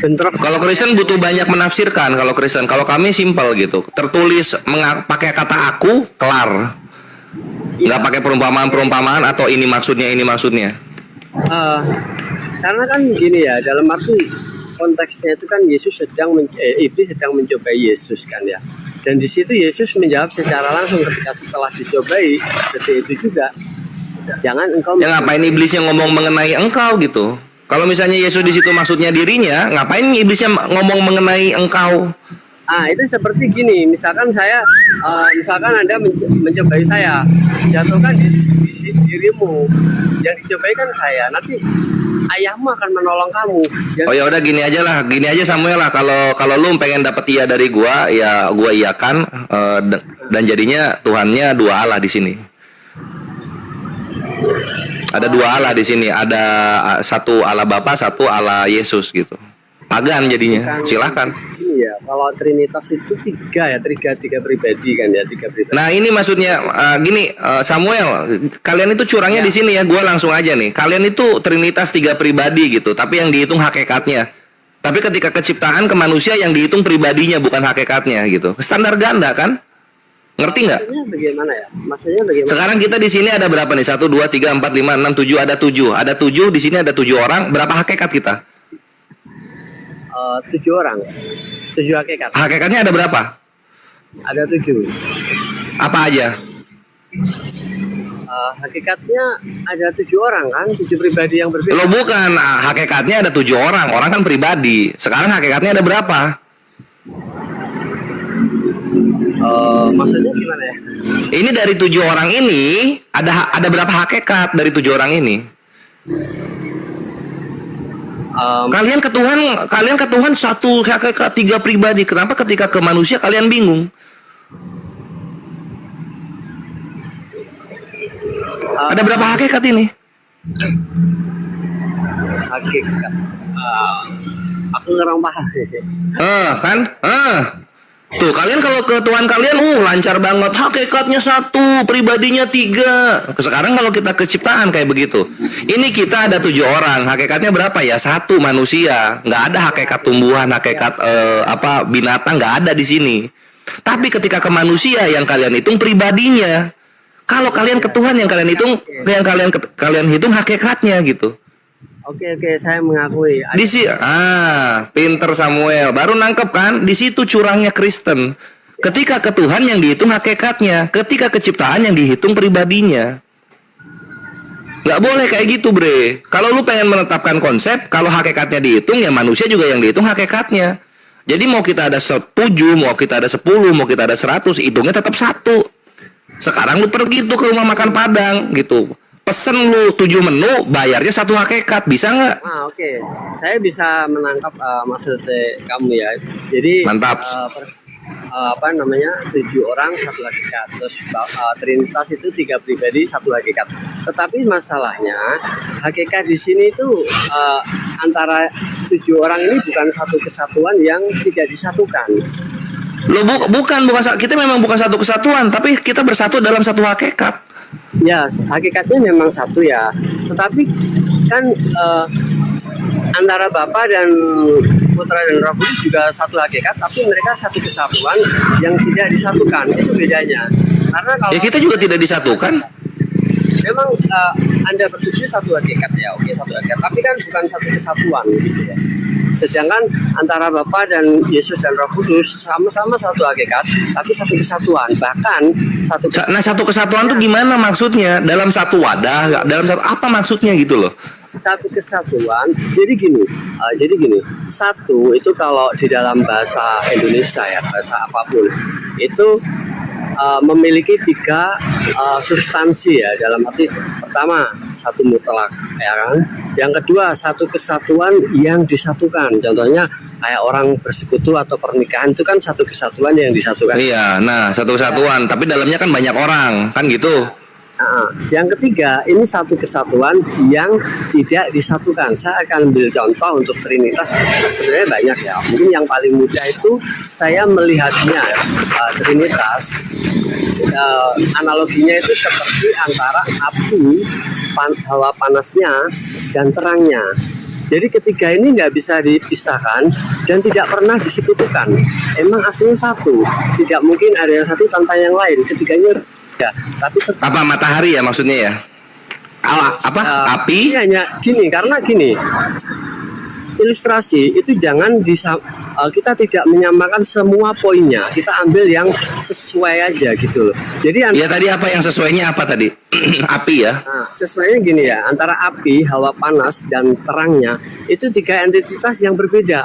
H: bentrok.
G: Kalau Kristen butuh banyak menafsirkan. Kalau Kristen, kalau kami simple gitu. Tertulis pakai kata aku, kelar. Nggak pakai perumpamaan atau ini maksudnya.
H: Karena kan gini ya, dalam arti konteksnya itu kan iblis sedang mencobai Yesus kan ya. Dan di situ Yesus menjawab secara langsung ketika setelah dicobai seperti itu juga. Jangan engkau.
G: Ya ngapain iblis yang ngomong mengenai engkau gitu? Kalau misalnya Yesus di situ maksudnya dirinya, ngapain iblisnya ngomong mengenai engkau?
H: Itu seperti gini, misalkan Anda mencobai saya, jatuhkan di dirimu, yang dicobai kan saya, nanti ayahmu akan menolong kamu.
G: Oh ya udah gini aja Samuel lah, kalau lu pengen dapet iya dari gua, ya gua iyakan, dan jadinya Tuhannya dua Allah di sini. Ada dua Allah di sini, ada satu Allah Bapa, satu Allah Yesus gitu. Pagan jadinya, silahkan.
H: Iya, kalau Trinitas itu tiga pribadi kan ya, tiga pribadi.
G: Nah ini maksudnya gini, Samuel, kalian itu curangnya di sini ya. Gua langsung aja nih, kalian itu Trinitas 3 pribadi gitu, tapi yang dihitung hakikatnya. Tapi ketika keciptaan ke manusia yang dihitung pribadinya bukan hakikatnya gitu. Standar ganda kan? Ngerti nggak?
H: Maksudnya bagaimana?
G: Sekarang kita di sini ada berapa nih? 1, 2, 3, 4, 5, 6, 7, ada 7. Ada 7 di sini, ada 7 orang. Berapa hakikat kita?
H: 7 orang. 7 hakikat.
G: Hakikatnya ada berapa?
H: Ada 7.
G: Apa aja?
H: Hakikatnya ada 7 orang kan, 7 pribadi yang berbeda.
G: Lo bukan, hakikatnya ada 7 orang. Orang kan pribadi. Sekarang hakikatnya ada berapa?
H: Maksudnya gimana ya?
G: Ini dari 7 orang ini ada berapa hakikat dari 7 orang ini? Kalian ke Tuhan satu hakikat, 3 pribadi. Kenapa ketika ke manusia kalian bingung? Ada berapa hakikat ini?
H: Hakikat. Aku kurang paham.
G: Kan? Tuh kalian kalau ke Tuhan kalian, lancar banget. Hakikatnya 1, pribadinya 3. Sekarang kalau kita ke ciptaan kayak begitu. Ini kita ada 7 orang. Hakikatnya berapa ya? 1 manusia. Nggak ada hakikat tumbuhan, hakikat binatang, nggak ada di sini. Tapi ketika ke manusia yang kalian hitung pribadinya. Kalau kalian ke Tuhan yang kalian hitung, kalian hitung hakikatnya gitu.
H: Oke, saya mengakui.
G: Pinter Samuel, baru nangkep kan? Di situ curangnya Kristen. Ketika ke Tuhan yang dihitung hakikatnya, ketika ke ciptaan yang dihitung pribadinya. Nggak boleh kayak gitu, bre. Kalau lu pengen menetapkan konsep, kalau hakikatnya dihitung, ya manusia juga yang dihitung hakikatnya. Jadi mau kita ada 7, mau kita ada 10, mau kita ada 100, hitungnya tetap 1. Sekarang lu pergi tuh ke rumah makan Padang gitu. Pesen lu 7 menu, bayarnya 1 hakikat, bisa nggak?
H: Oke. Saya bisa menangkap maksud kamu ya. Jadi
G: mantap.
H: 7 orang 1 hakikat. Terus Trinitas itu 3 pribadi 1 hakikat. Tetapi masalahnya hakikat di sini itu antara 7 orang ini bukan satu kesatuan yang tidak disatukan.
G: Lo bukan kita memang bukan satu kesatuan, tapi kita bersatu dalam satu hakikat.
H: Ya, hakikatnya memang 1 ya. Tetapi kan antara Bapa dan Putra dan Roh Kudus juga 1 hakikat, tapi mereka satu kesatuan yang tidak disatukan. Itu bedanya. Karena kalau
G: kita juga tidak disatukan.
H: Memang Anda bersetuju 1 hakikat ya, oke 1 hakikat, tapi kan bukan satu kesatuan gitu ya. Sedangkan antara Bapa dan Yesus dan Roh Kudus sama-sama 1 hakikat, tapi 1 kesatuan. Bahkan satu
G: kesatuan tuh gimana maksudnya? Dalam satu wadah, dalam satu apa maksudnya gitu loh?
H: Satu kesatuan. Jadi gini, 1 itu kalau di dalam bahasa Indonesia ya, bahasa apapun itu memiliki 3 substansi ya, dalam arti pertama 1 mutlak ya kan, yang kedua 1 kesatuan yang disatukan, contohnya kayak orang bersekutu atau pernikahan itu kan 1 kesatuan yang disatukan.
G: Iya, nah 1 kesatuan tapi dalamnya kan banyak orang kan gitu.
H: Yang ketiga, ini 1 kesatuan yang tidak disatukan. Saya akan ambil contoh untuk Trinitas. Sebenarnya banyak ya. Mungkin yang paling mudah itu saya melihatnya Trinitas. Analoginya itu seperti antara api, hawa panasnya, dan terangnya. Jadi ketiga ini nggak bisa dipisahkan dan tidak pernah disekutukan. Emang aslinya 1. Tidak mungkin ada yang satu tanpa yang lain. Ketiganya ya, tapi
G: apa matahari ya maksudnya ya? Api?
H: Hanya gini, karena gini. Ilustrasi itu jangan kita tidak menyamakan semua poinnya. Kita ambil yang sesuai aja gitu loh. Jadi
G: ya tadi apa yang sesuainya apa tadi? Api ya.
H: Nah, sesuainya gini ya, antara api, hawa panas dan terangnya itu 3 entitas yang berbeda.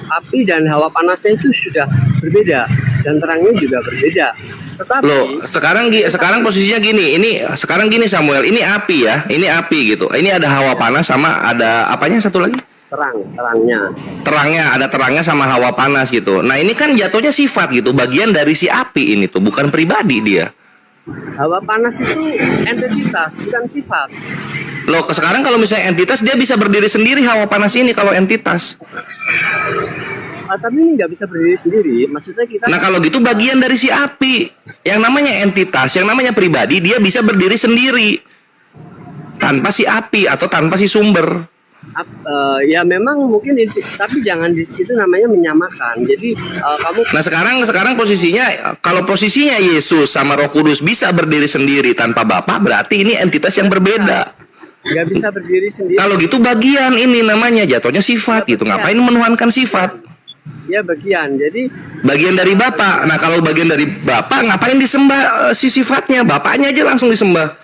H: Api dan hawa panasnya itu sudah berbeda dan terangnya juga berbeda. Tetapi
G: loh, sekarang posisinya gini. Sekarang gini Samuel, ini api ya. Ini api gitu. Ini ada hawa panas sama ada apanya satu lagi? Terangnya, ada terangnya sama hawa panas gitu. Nah, ini kan jatuhnya sifat gitu, bagian dari si api ini tuh, bukan pribadi dia.
H: Hawa panas itu entitas, bukan sifat.
G: Loh, sekarang kalau misalnya entitas dia bisa berdiri sendiri hawa panas ini kalau entitas.
H: Tapi ini nggak bisa berdiri sendiri. Maksudnya kita.
G: Nah kalau gitu bagian dari si api. Yang namanya entitas, yang namanya pribadi, dia bisa berdiri sendiri tanpa si api atau tanpa si sumber.
H: Ya memang mungkin tapi jangan itu namanya menyamakan. Jadi kamu.
G: Nah sekarang posisinya, kalau posisinya Yesus sama Roh Kudus bisa berdiri sendiri tanpa Bapa, berarti ini entitas yang berbeda.
H: Nggak bisa berdiri sendiri.
G: Kalau gitu bagian ini namanya jatuhnya sifat gitu. Ngapain menuhankan sifat?
H: Ya bagian. Jadi
G: Bagian dari Bapa. Nah, kalau bagian dari Bapa ngapain disembah si sifatnya? Bapaknya aja langsung disembah.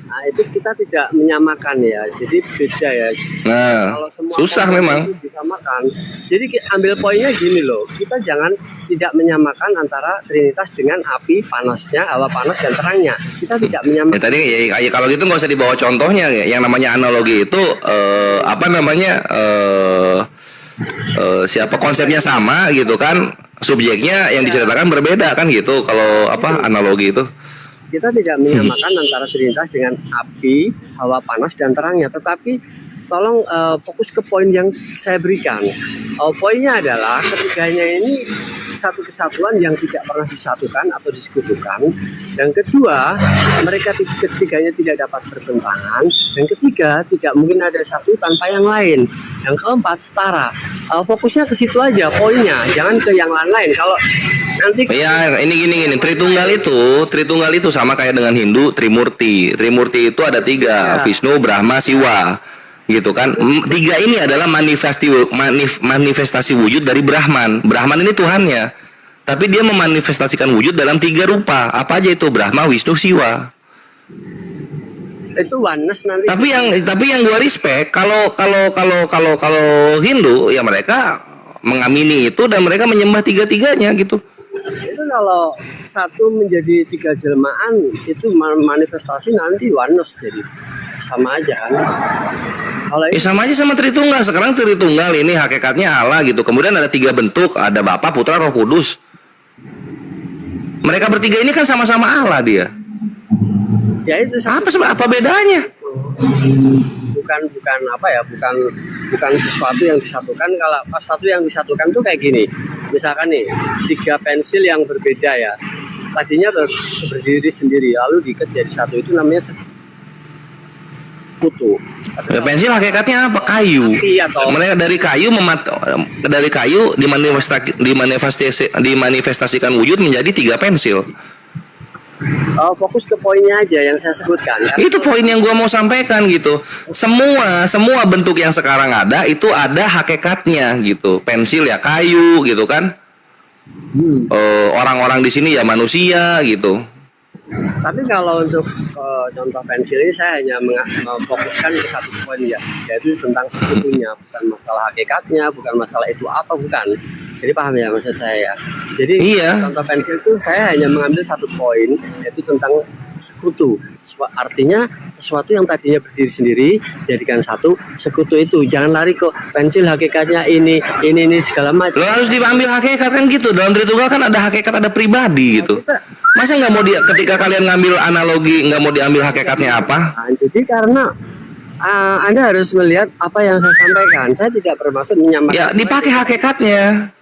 H: nah, itu kita tidak menyamakan ya. Jadi beda ya.
G: Nah,
H: Kalau semua
G: susah
H: komponen
G: memang.
H: itu disamakan. Jadi ambil poinnya gini loh. Kita jangan tidak menyamakan antara Trinitas dengan api panasnya, hawa panas dan terangnya. Kita tidak
G: Ya
H: menyamakan.
G: tadi ya, kalau gitu nggak usah dibawa contohnya. Yang namanya analogi itu apa namanya siapa konsepnya sama gitu kan, subjeknya yang diceritakan berbeda kan gitu. Kalau apa analogi itu.
H: Kita tidak menyamakan antara Trinitas dengan api, hawa panas dan terangnya. Tetapi tolong fokus ke poin yang saya berikan. Poinnya adalah ketiganya ini satu kesatuan yang tidak pernah disatukan atau disekutukan. Yang kedua, mereka ketiganya tidak dapat bertentangan. Yang ketiga, tidak mungkin ada satu tanpa yang lain. Yang keempat, setara. Fokusnya ke situ aja poinnya, jangan ke yang lain-lain. Kalau nanti
G: Ya ini gini Tritunggal itu sama kayak dengan Hindu Trimurti. Trimurti itu ada 3, Vishnu, Brahma, Siwa, gitu kan. 3 ini adalah manifestasi wujud dari Brahman. Brahman ini Tuhannya, tapi dia memanifestasikan wujud dalam 3 rupa. Apa aja itu? Brahma, Wisnu, Siwa.
H: itu oneness nanti.
G: Tapi yang gua respect kalau Hindu ya mereka mengamini itu dan mereka menyembah 3-tiganya gitu.
H: Itu kalau satu menjadi 3 jelmaan itu manifestasi nanti oneness, jadi sama aja kan. Kalau
G: Ya sama aja sama Tritunggal. Sekarang Tritunggal ini hakikatnya Allah gitu. Kemudian ada 3 bentuk, ada Bapa, Putra, Roh Kudus. Mereka bertiga ini kan sama-sama Allah dia.
H: ya itu
G: Apa bedanya?
H: bukan apa ya, bukan sesuatu yang disatukan. Kalau pas satu yang disatukan tuh kayak gini, misalkan nih 3 pensil yang berbeda ya, tadinya berdiri sendiri lalu diikat jadi satu, itu namanya sekutu.
G: Ya, pensil hakikatnya apa? Kayu.
H: Api atau
G: Mereka dari kayu dimanifestasikan wujud menjadi 3 pensil.
H: fokus ke poinnya aja yang saya sebutkan kan?
G: Itu poin yang gua mau sampaikan gitu. Semua bentuk yang sekarang ada itu ada hakikatnya gitu. Pensil ya kayu gitu kan. Orang-orang di sini ya manusia gitu.
H: Tapi kalau untuk contoh pensil ini saya hanya memfokuskan ke satu poin ya, yaitu tentang sekutunya, bukan masalah hakikatnya, bukan masalah itu apa, bukan. Jadi paham ya maksud saya ya. Jadi contoh pensil itu saya hanya mengambil satu poin, yaitu tentang sekutu. Artinya sesuatu yang tadinya berdiri sendiri jadikan satu, sekutu itu. Jangan lari ke pensil hakikatnya ini segala macam.
G: Lo harus diambil hakikat kan gitu. Dalam Tritunggal kan ada hakikat, ada pribadi gitu. Masa nggak mau ketika kalian ngambil analogi nggak mau diambil hakikatnya apa?
H: Nah, jadi karena Anda harus melihat apa yang saya sampaikan. Saya tidak bermaksud menyamakan.
G: Ya dipakai hakikatnya.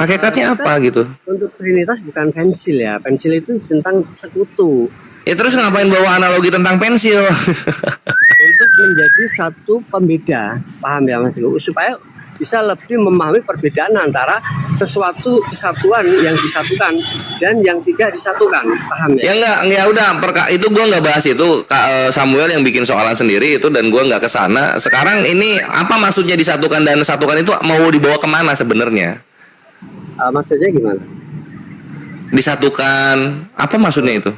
G: Hakikatnya apa gitu?
H: Untuk Trinitas bukan pensil ya. Pensil itu tentang sekutu.
G: Ya terus ngapain bawa analogi tentang pensil?
H: Untuk menjadi satu pembeda. Paham ya Mas? Supaya bisa lebih memahami perbedaan antara sesuatu kesatuan yang disatukan dan yang tidak disatukan. Paham ya?
G: Ya enggak, ya udah itu gua nggak bahas itu. Samuel yang bikin soalan sendiri itu dan gua nggak kesana. Sekarang ini apa maksudnya disatukan dan satukan itu mau dibawa kemana sebenarnya?
H: Maksudnya gimana?
G: Disatukan, apa maksudnya itu?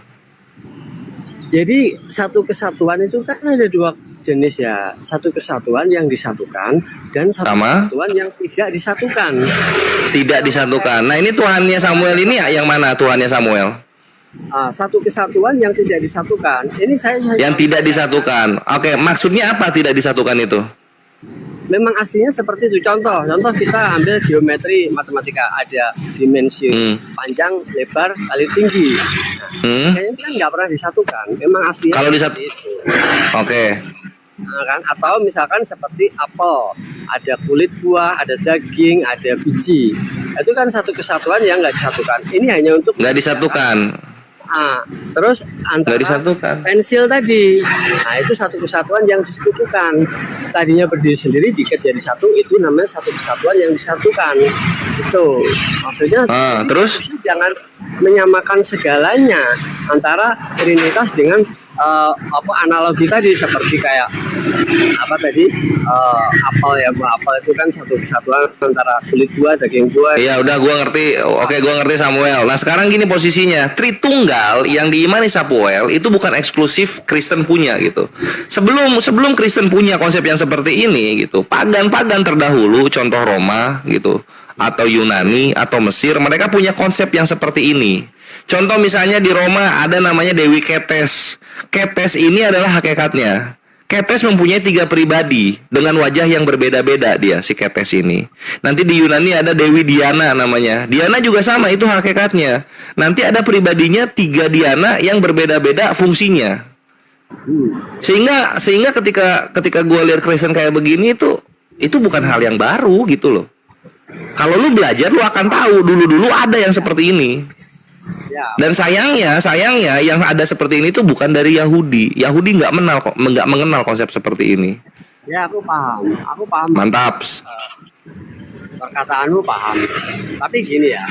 H: Jadi satu kesatuan itu kan ada 2 jenis ya. Satu kesatuan yang disatukan dan satu kesatuan yang tidak disatukan.
G: Tidak disatukan. Nah ini Tuhannya Samuel ini yang mana Tuhannya Samuel?
H: Satu kesatuan yang tidak disatukan. Ini saya
G: yang tidak disatukan. Oke, maksudnya apa tidak disatukan itu?
H: Memang aslinya seperti itu. Contoh kita ambil geometri matematika, ada dimensi panjang, lebar, kali tinggi. Kayaknya itu kan nggak pernah disatukan. Memang aslinya
G: kalau disatu
H: itu.
G: Oke.
H: Nah, kan? Atau misalkan seperti apel, ada kulit buah, ada daging, ada biji. Itu kan satu kesatuan yang nggak disatukan. Ini hanya untuk
G: nggak disatukan.
H: Terus antara pensil tadi, nah itu satu kesatuan yang disekutukan. Tadinya berdiri sendiri diikat jadi satu, itu namanya satu kesatuan yang disatukan. Itu maksudnya.
G: Terus
H: menyamakan segalanya antara Trinitas dengan analogi tadi, seperti kayak apa tadi, apel ya, apel itu kan satu kesatuan antara kulit buah, daging buah.
G: Iya, udah gua ngerti. Oke, gua ngerti Samuel. Nah, sekarang gini posisinya. Tritunggal yang diimani Samuel itu bukan eksklusif Kristen punya gitu. Sebelum Kristen punya konsep yang seperti ini gitu, pagan-pagan terdahulu, contoh Roma gitu, atau Yunani atau Mesir, mereka punya konsep yang seperti ini. Contoh misalnya di Roma ada namanya Dewi Ketes. Ketes ini adalah hakikatnya. Ketes mempunyai 3 pribadi dengan wajah yang berbeda-beda dia, si Ketes ini. Nanti di Yunani ada Dewi Diana namanya. Diana juga sama, itu hakikatnya. Nanti ada pribadinya 3 Diana yang berbeda-beda fungsinya. Sehingga ketika gue lihat Kristen kayak begini itu bukan hal yang baru gitu loh. Kalau lu belajar lu akan tahu dulu ada yang seperti ini.
H: Ya.
G: Dan sayangnya yang ada seperti ini tuh bukan dari Yahudi. Yahudi nggak mengenal konsep seperti ini.
H: Ya, aku paham.
G: Mantap.
H: Perkataanmu paham. Tapi gini ya,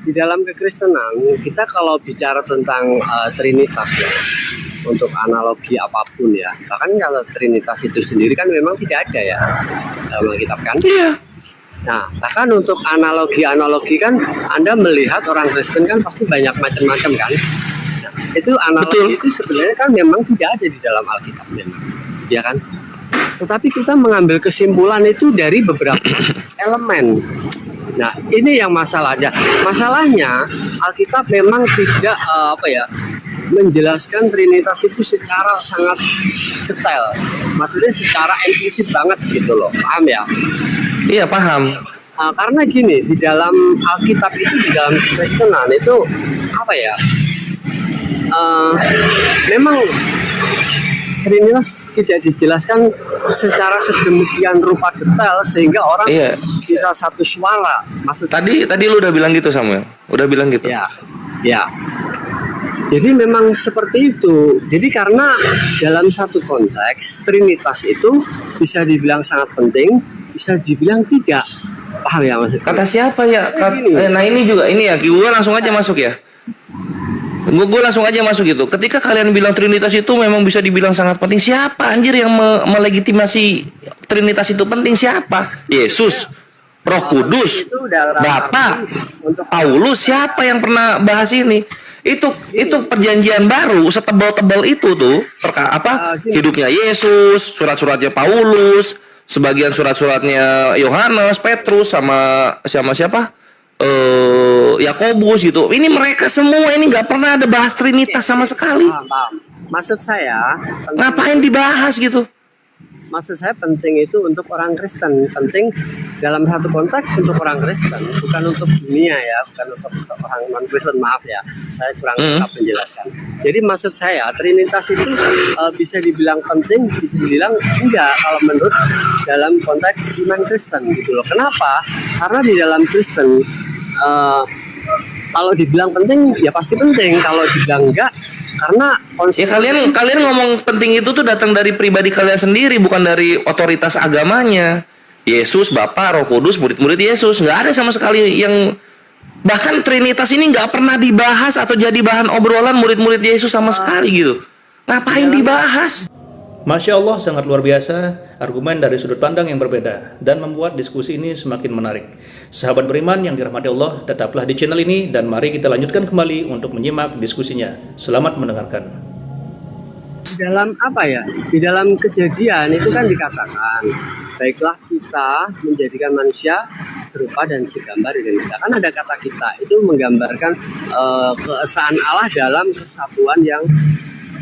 H: di dalam kekristenan kita kalau bicara tentang Trinitas ya, untuk analogi apapun ya, bahkan kalau Trinitas itu sendiri kan memang tidak ada ya dalam Alkitab kan? Iya. Nah, bahkan untuk analogi kan Anda melihat orang Kristen kan pasti banyak macam-macam kan. Nah, itu analogi itu sebenarnya kan memang tidak ada di dalam Alkitab memang, ya kan? Tetapi kita mengambil kesimpulan itu dari beberapa elemen. Nah, ini yang masalahnya. Masalahnya Alkitab memang tidak menjelaskan Trinitas itu secara sangat detail. Maksudnya secara implisit banget gitu loh. Paham ya?
G: Iya, paham.
H: Karena gini, di dalam Alkitab itu, di dalam Kristenan itu memang Trinitas tidak dijelaskan secara sedemikian rupa detail sehingga orang bisa satu suara. Maksudnya
G: Tadi lu udah bilang gitu Samuel. Udah bilang gitu.
H: Ya. Jadi memang seperti itu. Jadi karena dalam satu konteks Trinitas itu bisa dibilang sangat penting, bisa dibilang tidak. Paham ya maksudnya?
G: Kata siapa ya? Nah ini juga ini ya. Gue langsung aja masuk ya. Gue langsung aja masuk gitu. Ketika kalian bilang Trinitas itu memang bisa dibilang sangat penting, siapa anjir yang melegitimasi Trinitas itu penting? Siapa? Yesus, Roh Kudus, Bapa, Paulus. Siapa yang pernah bahas ini? Itu perjanjian baru setebal-tebal itu tuh hidupnya Yesus, surat-suratnya Paulus, sebagian surat-suratnya Yohanes, Petrus, sama siapa Yakobus gitu. Ini mereka semua ini nggak pernah ada bahas Trinitas sama sekali.
H: Maksud saya
G: ngapain dibahas gitu?
H: Maksud saya penting itu untuk orang Kristen, penting dalam satu konteks untuk orang Kristen, bukan untuk dunia ya, bukan untuk orang non Kristen, maaf ya, saya kurang tepat menjelaskan. Jadi maksud saya Trinitas itu bisa dibilang penting, bisa dibilang enggak kalau menurut dalam konteks iman Kristen gitu loh. Kenapa? Karena di dalam Kristen kalau dibilang penting ya pasti penting, kalau dibilang enggak karena
G: ya kalian ngomong penting itu tuh datang dari pribadi kalian sendiri, bukan dari otoritas agamanya. Yesus, Bapa, Roh Kudus, murid-murid Yesus, nggak ada sama sekali yang bahkan Trinitas ini nggak pernah dibahas atau jadi bahan obrolan murid-murid Yesus sama sekali gitu. Ngapain dibahas?
I: Masya Allah, sangat luar biasa argumen dari sudut pandang yang berbeda dan membuat diskusi ini semakin menarik. Sahabat beriman yang dirahmati Allah, tetaplah di channel ini dan mari kita lanjutkan kembali untuk menyimak diskusinya. Selamat mendengarkan.
H: Di dalam di dalam Kejadian itu kan dikatakan, baiklah kita menjadikan manusia serupa dan segambar dengan kita. Kan ada kata kita, itu menggambarkan keesaan Allah dalam kesatuan yang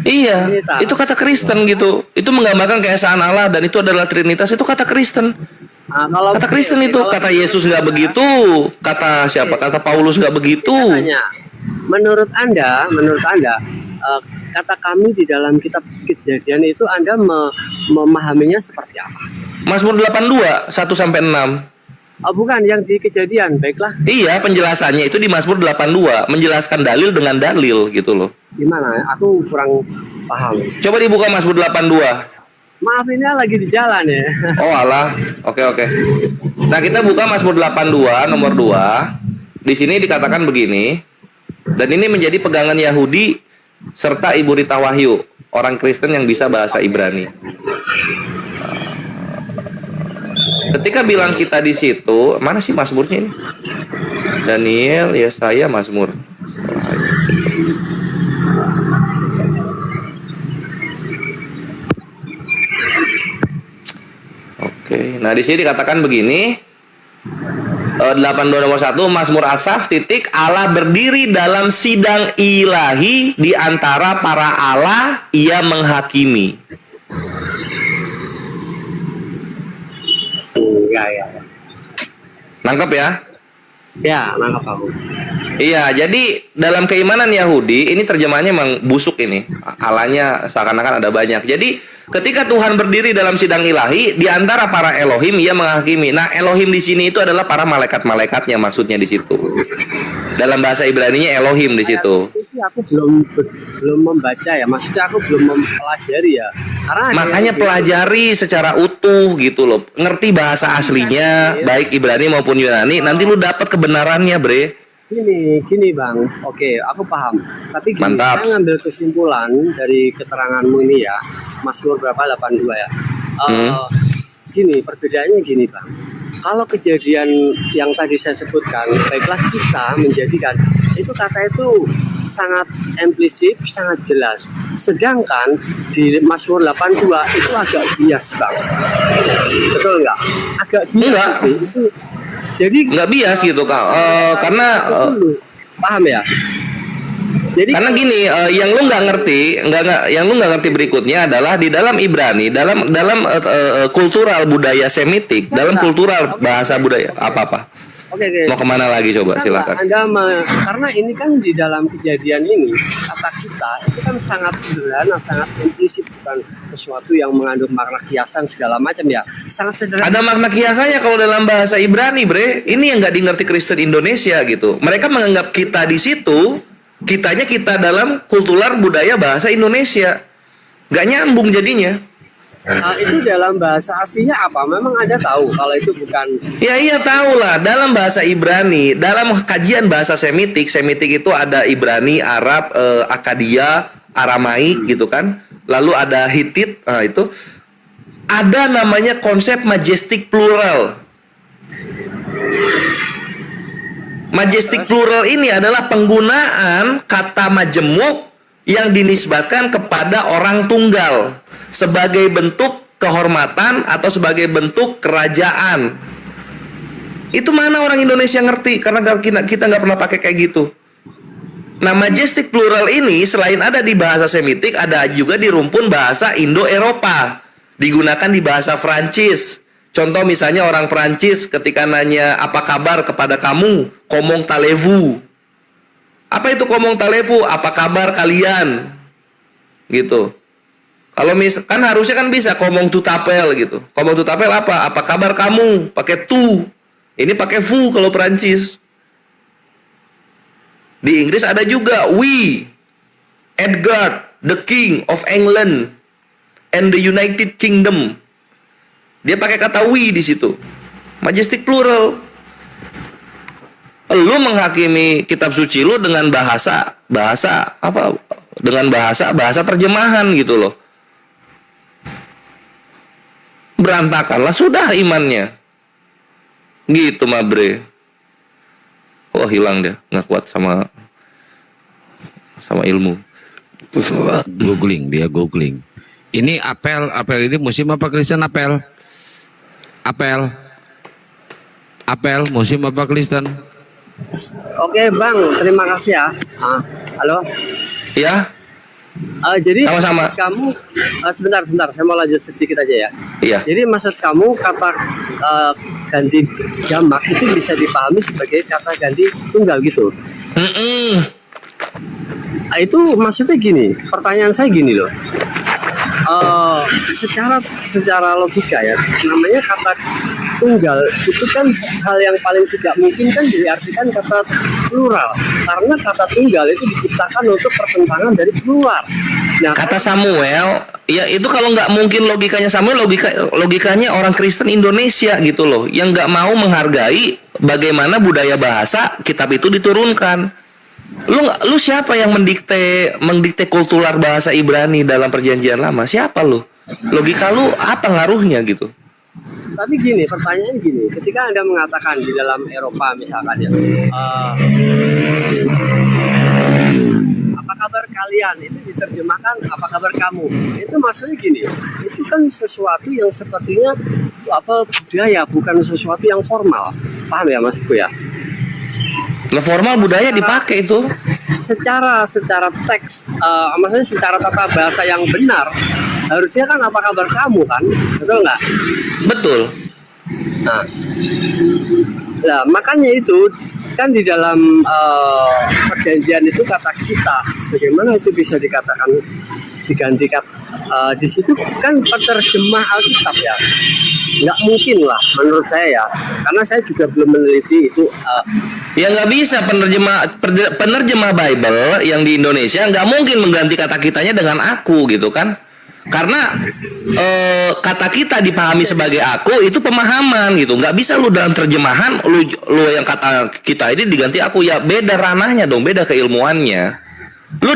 G: iya, itu kata Kristen gitu. Itu menggambarkan keesaan Allah dan itu adalah Trinitas. Itu kata Kristen. Kata Kristen itu, kata Yesus nggak begitu. Kata siapa? Kata Paulus nggak begitu.
H: Menurut Anda, kata kami di dalam kitab Kejadian itu Anda memahaminya seperti apa?
G: Mazmur 82 1-6.
H: Bukan yang di Kejadian, baiklah.
G: Iya, penjelasannya itu di Mazmur 82, menjelaskan dalil dengan dalil gitu loh.
H: Gimana? Aku kurang paham.
G: Coba dibuka Mazmur 82.
H: Maaf, ini lagi di jalan ya.
G: Oh alah, oke. Nah kita buka Mazmur 82 nomor 2. di sini dikatakan begini, dan ini menjadi pegangan Yahudi serta Ibu Rita Wahyu, orang Kristen yang bisa bahasa Ibrani. Ketika bilang kita di situ, mana sih Mazmurnya ini? Daniel, Yesaya, Mazmur. Oke, nah di sini dikatakan begini, 82 nomor 1, Mazmur Asaf titik, Allah berdiri dalam sidang ilahi di antara para Allah, ia menghakimi.
H: Ya.
G: Nangkep ya?
H: Ya, nangkep kamu.
G: Iya, jadi dalam keimanan Yahudi ini terjemahannya memang busuk ini. Allahnya seakan-akan ada banyak. Jadi ketika Tuhan berdiri dalam sidang ilahi di antara para Elohim, ia menghakimi. Nah, Elohim di sini itu adalah para malaikat-malaikatnya maksudnya di situ. Dalam bahasa Ibraninya Elohim di situ.
H: Aku belum membaca ya, maksudnya aku belum mempelajari ya. Karena
G: makanya pelajari secara utuh gitu loh. Ngerti bahasa aslinya, baik Ibrani maupun Yunani, nanti lu dapat kebenarannya, Bre.
H: Gini Bang, oke, aku paham. Tapi gini,
G: mantap.
H: saya ngambil kesimpulan dari keteranganmu ini ya, Mazmur berapa 82 ya. Gini, perbedaannya gini Bang. Kalau kejadian yang tadi saya sebutkan, baiklah kita menjadikan itu kata itu sangat implisit, sangat jelas. Sedangkan di Mazmur 82 itu agak bias Bang. Betul nggak? Agak bias.
G: Enggak.
H: Itu, jadi
G: nggak bias gitu Kak. Karena
H: paham ya? Jadi
G: karena gini, yang lu nggak ngerti berikutnya adalah di dalam Ibrani, dalam kultural budaya Semitik, dalam kultural bahasa budaya apa.
H: Oke.
G: Mau kemana lagi coba silakan.
H: Karena ini kan di dalam kejadian ini kata kita itu kan sangat sederhana, sangat implisit, bukan sesuatu yang mengandung makna kiasan segala macam ya. Sangat sederhana.
G: Ada makna kiasannya kalau dalam bahasa Ibrani, Bre. Ini yang nggak dimengerti Kristen Indonesia gitu. Mereka menganggap kita di situ, kita dalam kultural budaya bahasa Indonesia. Nggak nyambung jadinya.
H: Itu dalam bahasa aslinya apa? Memang ada tahu kalau itu bukan?
G: Ya iya tahu lah. Dalam bahasa Ibrani, dalam kajian bahasa Semitik itu ada Ibrani, Arab, Akadia, Aramaik gitu kan. Lalu ada Hitit, itu ada namanya konsep majestic plural. Majestic plural ini adalah penggunaan kata majemuk yang dinisbatkan kepada orang tunggal sebagai bentuk kehormatan atau sebagai bentuk kerajaan. Itu mana orang Indonesia ngerti, karena kita nggak pernah pakai kayak gitu. Nah, majestic plural ini selain ada di bahasa Semitik, ada juga di rumpun bahasa Indo-Eropa, digunakan di bahasa Prancis. Contoh misalnya orang Prancis ketika nanya apa kabar kepada kamu, comment allez-vous. Apa itu comment allez-vous? Apa kabar kalian? Gitu. Kalau kan harusnya kan bisa comment tout appel gitu. Comment tout appel apa? Apa kabar kamu? Pakai tu. Ini pakai vous kalau Prancis. Di Inggris ada juga we, Edward, the King of England and the United Kingdom. Dia pakai kata we di situ. Majestic plural. Lu menghakimi kitab suci lu dengan bahasa apa? Dengan bahasa terjemahan gitu loh. Berantakanlah sudah imannya. Gitu Mabre. Wah hilang dia, nggak kuat sama ilmu.
C: Googling. Ini apel ini musim apa Kristen apel? Apel musim apa Kristen?
H: Oke Bang, terima kasih ya. Halo.
G: Ya.
H: Jadi
G: sama-sama.
H: Kamu sebentar, saya mau lanjut sedikit aja ya.
G: Iya.
H: Jadi maksud kamu kata ganti jamak itu bisa dipahami sebagai kata ganti tunggal gitu. Itu maksudnya gini. Pertanyaan saya gini loh. Secara logika ya, namanya kata tunggal itu kan hal yang paling tidak mungkin kan diartikan kata plural, karena kata tunggal itu diciptakan untuk pertentangan dari plural. Nah,
G: kata Samuel, ya itu kalau nggak mungkin logikanya Samuel, logikanya orang Kristen Indonesia gitu loh, yang nggak mau menghargai bagaimana budaya bahasa kitab itu diturunkan. Lu siapa yang mendikte kultural bahasa Ibrani dalam Perjanjian Lama? Siapa lu? Logika lu apa ngaruhnya gitu?
H: tapi gini, pertanyaan gini, ketika Anda mengatakan di dalam Eropa misalkan ya, apa kabar kalian, itu diterjemahkan apa kabar kamu, itu maksudnya gini, itu kan sesuatu yang sepertinya budaya, bukan sesuatu yang formal. Paham ya maksudku ya?
G: Formal budaya dipakai itu
H: secara teks, maksudnya secara tata bahasa yang benar, harusnya kan apa kabar kamu kan, betul nggak?
G: betul.
H: Nah, makanya itu kan di dalam perjanjian itu kata kita, bagaimana itu bisa dikatakan digantikan di situ kan penerjemah Alkitab ya, nggak mungkin lah menurut saya ya, karena saya juga belum meneliti itu.
G: Ya nggak bisa penerjemah Bible yang di Indonesia nggak mungkin mengganti kata kitanya dengan aku gitu kan, karena kata kita dipahami sebagai aku itu pemahaman gitu, nggak bisa lu dalam terjemahan lu yang kata kita ini diganti aku, ya beda ranahnya dong, beda keilmuannya. Lu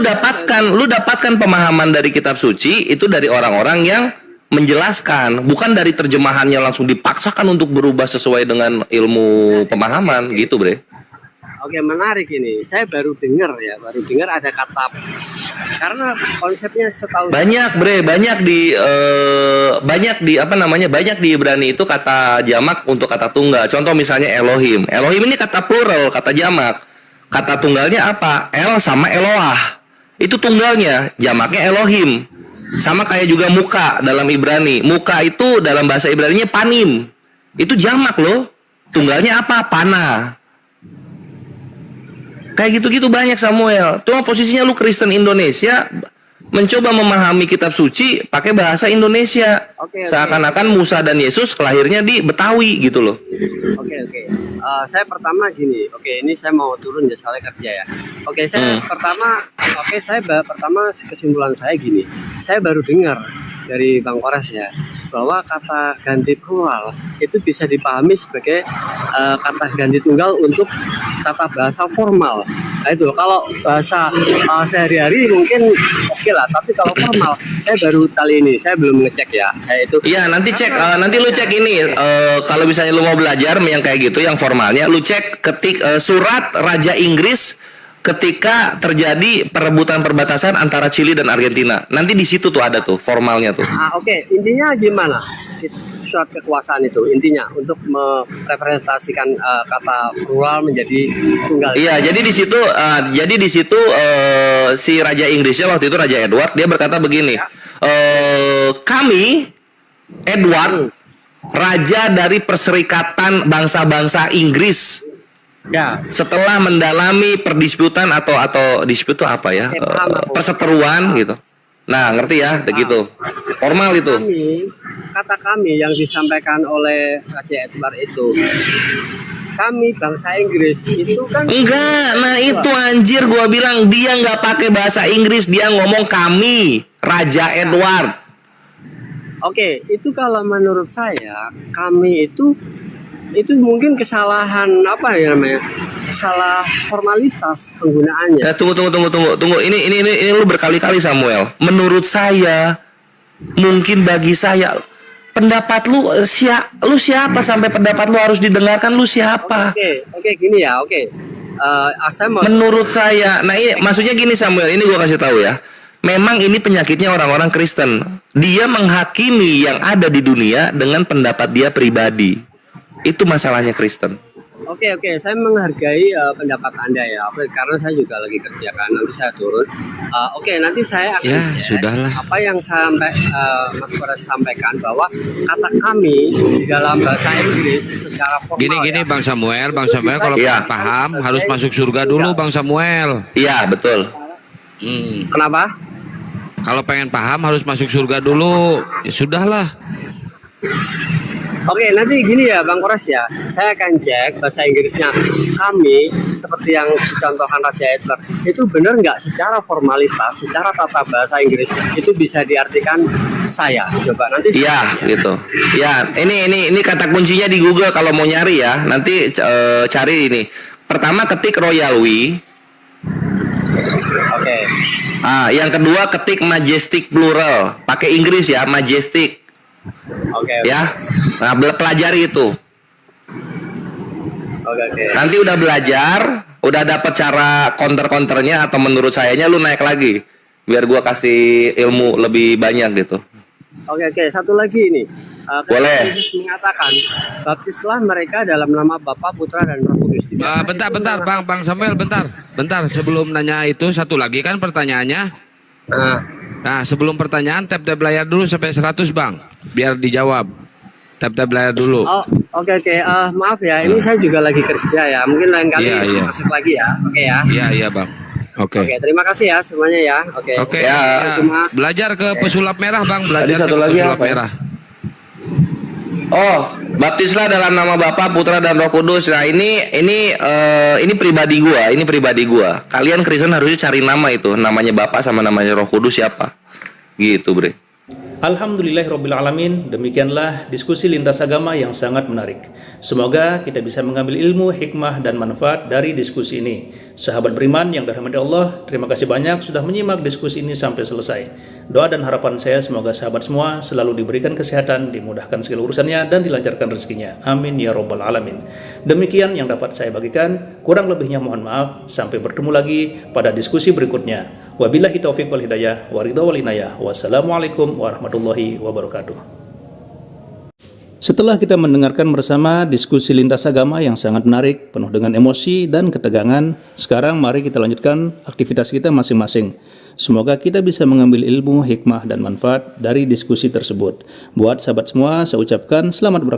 G: dapatkan pemahaman dari kitab suci itu dari orang-orang yang menjelaskan, bukan dari terjemahannya langsung dipaksakan untuk berubah sesuai dengan ilmu pemahaman gitu, Bre.
H: Oke, menarik ini. Saya baru dengar ada kata, karena konsepnya setahu
G: banyak di Ibrani itu kata jamak untuk kata tunggal. Contoh misalnya Elohim. Elohim ini kata plural, kata jamak. Kata tunggalnya apa? El sama Eloah. Itu tunggalnya, jamaknya Elohim. Sama kayak juga muka dalam Ibrani. Muka itu dalam bahasa Ibraninya panim. Itu jamak loh. Tunggalnya apa? Pana. Kayak gitu-gitu banyak Samuel. Cuma posisinya lu Kristen Indonesia mencoba memahami kitab suci pakai bahasa Indonesia. Seakan-akan Musa dan Yesus lahirnya di Betawi gitu loh.
H: Oke. Saya pertama gini. Oke, ini saya mau turun ya soalnya kerja ya. Oke, saya pertama kesimpulan saya gini. Saya baru dengar dari Bang Kores ya, bahwa kata ganti plural itu bisa dipahami sebagai kata ganti tunggal untuk tata bahasa formal. Nah itu kalau bahasa sehari-hari mungkin oke lah, tapi kalau formal saya baru kali ini, saya belum ngecek ya. Saya itu.
G: Iya, nanti cek, nanti lu cek ini. Kalau misalnya lu mau belajar yang kayak gitu, yang formalnya, lu cek ketik surat Raja Inggris ketika terjadi perebutan perbatasan antara Chili dan Argentina. Nanti di situ tuh ada tuh formalnya tuh.
H: Oke. Intinya gimana? Surat kekuasaan itu intinya untuk merepresentasikan kata plural menjadi tunggal.
G: Iya, jadi di situ si Raja Inggrisnya waktu itu Raja Edward, dia berkata begini, kami Edward, raja dari perserikatan bangsa-bangsa Inggris.
H: Ya.
G: Setelah mendalami perdisputan atau dispute itu apa ya? Perseteruan gitu. Nah, ngerti ya, begitu. Formal itu.
H: Kata kami yang disampaikan oleh Raja Edward itu, kami bangsa Inggris itu kan
G: enggak. Nah, itu anjir gua bilang dia nggak pakai bahasa Inggris, dia ngomong kami, Raja Edward.
H: Oke, itu kalau menurut saya kami itu mungkin kesalahan apa ya namanya? Salah formalitas penggunaannya.
G: Ya, tunggu. Ini lu berkali-kali Samuel. Menurut saya, mungkin bagi saya, pendapat lu siapa sampai pendapat lu harus didengarkan? Lu siapa?
H: Oke, gini ya.
G: Menurut saya, nah ini maksudnya gini Samuel, ini gua kasih tahu ya. Memang ini penyakitnya orang-orang Kristen. Dia menghakimi yang ada di dunia dengan pendapat dia pribadi. Itu masalahnya Kristen.
H: Oke, saya menghargai pendapat Anda ya, karena saya juga lagi kerja kan, nanti saya turun. Nanti saya akan
C: sudahlah.
H: Apa yang Mas Kores sampaikan bahwa kata kami di dalam bahasa Inggris secara formal.
C: Gini Bang Samuel kalau paham harus masuk surga dulu Bang Samuel.
G: Iya, betul.
H: Kenapa?
C: Kalau pengen paham harus masuk surga dulu. Ya sudahlah.
H: Oke, nanti gini ya Bang Kores ya. saya akan cek bahasa Inggrisnya kami seperti yang dicontohkan Raja Edward itu benar nggak secara formalitas, secara tata bahasa Inggris itu bisa diartikan saya. Coba nanti.
G: Iya, gitu. Ya, ini kata kuncinya di Google kalau mau nyari ya. Nanti cari ini. Pertama ketik Royal We.
H: Oke.
G: Yang kedua ketik majestic plural, pakai Inggris ya, majestic.
H: Oke.
G: Ya. Nah, pelajari itu.
H: Oke.
G: Nanti udah belajar, udah dapet cara counter-counternya atau menurut sayanya lu naik lagi. Biar gua kasih ilmu lebih banyak gitu.
H: Oke, satu lagi ini.
G: Boleh.
H: Yesus mengatakan, baptislah mereka dalam nama Bapa, Putra, dan Roh Kudus.
C: Bentar, Bang Samuel, bentar. Sebelum nanya itu satu lagi kan pertanyaannya. Nah, sebelum pertanyaan tap layar dulu sampai 100, Bang. Biar dijawab. Tap layar dulu.
H: Oh, oke. Maaf ya, ini saya juga lagi kerja ya. Mungkin lain kali
C: Iya.
H: masuk lagi ya. Oke ya.
C: Iya, Bang. Oke,
H: terima kasih ya semuanya ya. Oke.
C: Ya. Belajar ke pesulap merah, Bang. Belajar
G: Tadi satu
C: ke
G: lagi
C: pesulap
G: apa ya?
C: merah.
G: Oh, baptislah dalam nama Bapa, Putra, dan Roh Kudus. Nah, ini pribadi gua. Kalian Kristen harusnya cari nama itu, namanya Bapa sama namanya Roh Kudus siapa. Gitu, Bre.
I: Alhamdulillahirrabbilalamin, demikianlah diskusi lintas agama yang sangat menarik. Semoga kita bisa mengambil ilmu, hikmah, dan manfaat dari diskusi ini. Sahabat beriman yang dirahmati Allah, terima kasih banyak sudah menyimak diskusi ini sampai selesai. Doa dan harapan saya semoga sahabat semua selalu diberikan kesehatan, dimudahkan segala urusannya, dan dilancarkan rezekinya. Amin ya robbal alamin. Demikian yang dapat saya bagikan. Kurang lebihnya mohon maaf. Sampai bertemu lagi pada diskusi berikutnya. Wabillahi taufiq wal hidayah, waridha wal inayah. Wassalamualaikum warahmatullahi wabarakatuh. Setelah kita mendengarkan bersama diskusi lintas agama yang sangat menarik, penuh dengan emosi dan ketegangan, sekarang mari kita lanjutkan aktivitas kita masing-masing. Semoga kita bisa mengambil ilmu, hikmah, dan manfaat dari diskusi tersebut. Buat sahabat semua, saya ucapkan selamat beraktivitas.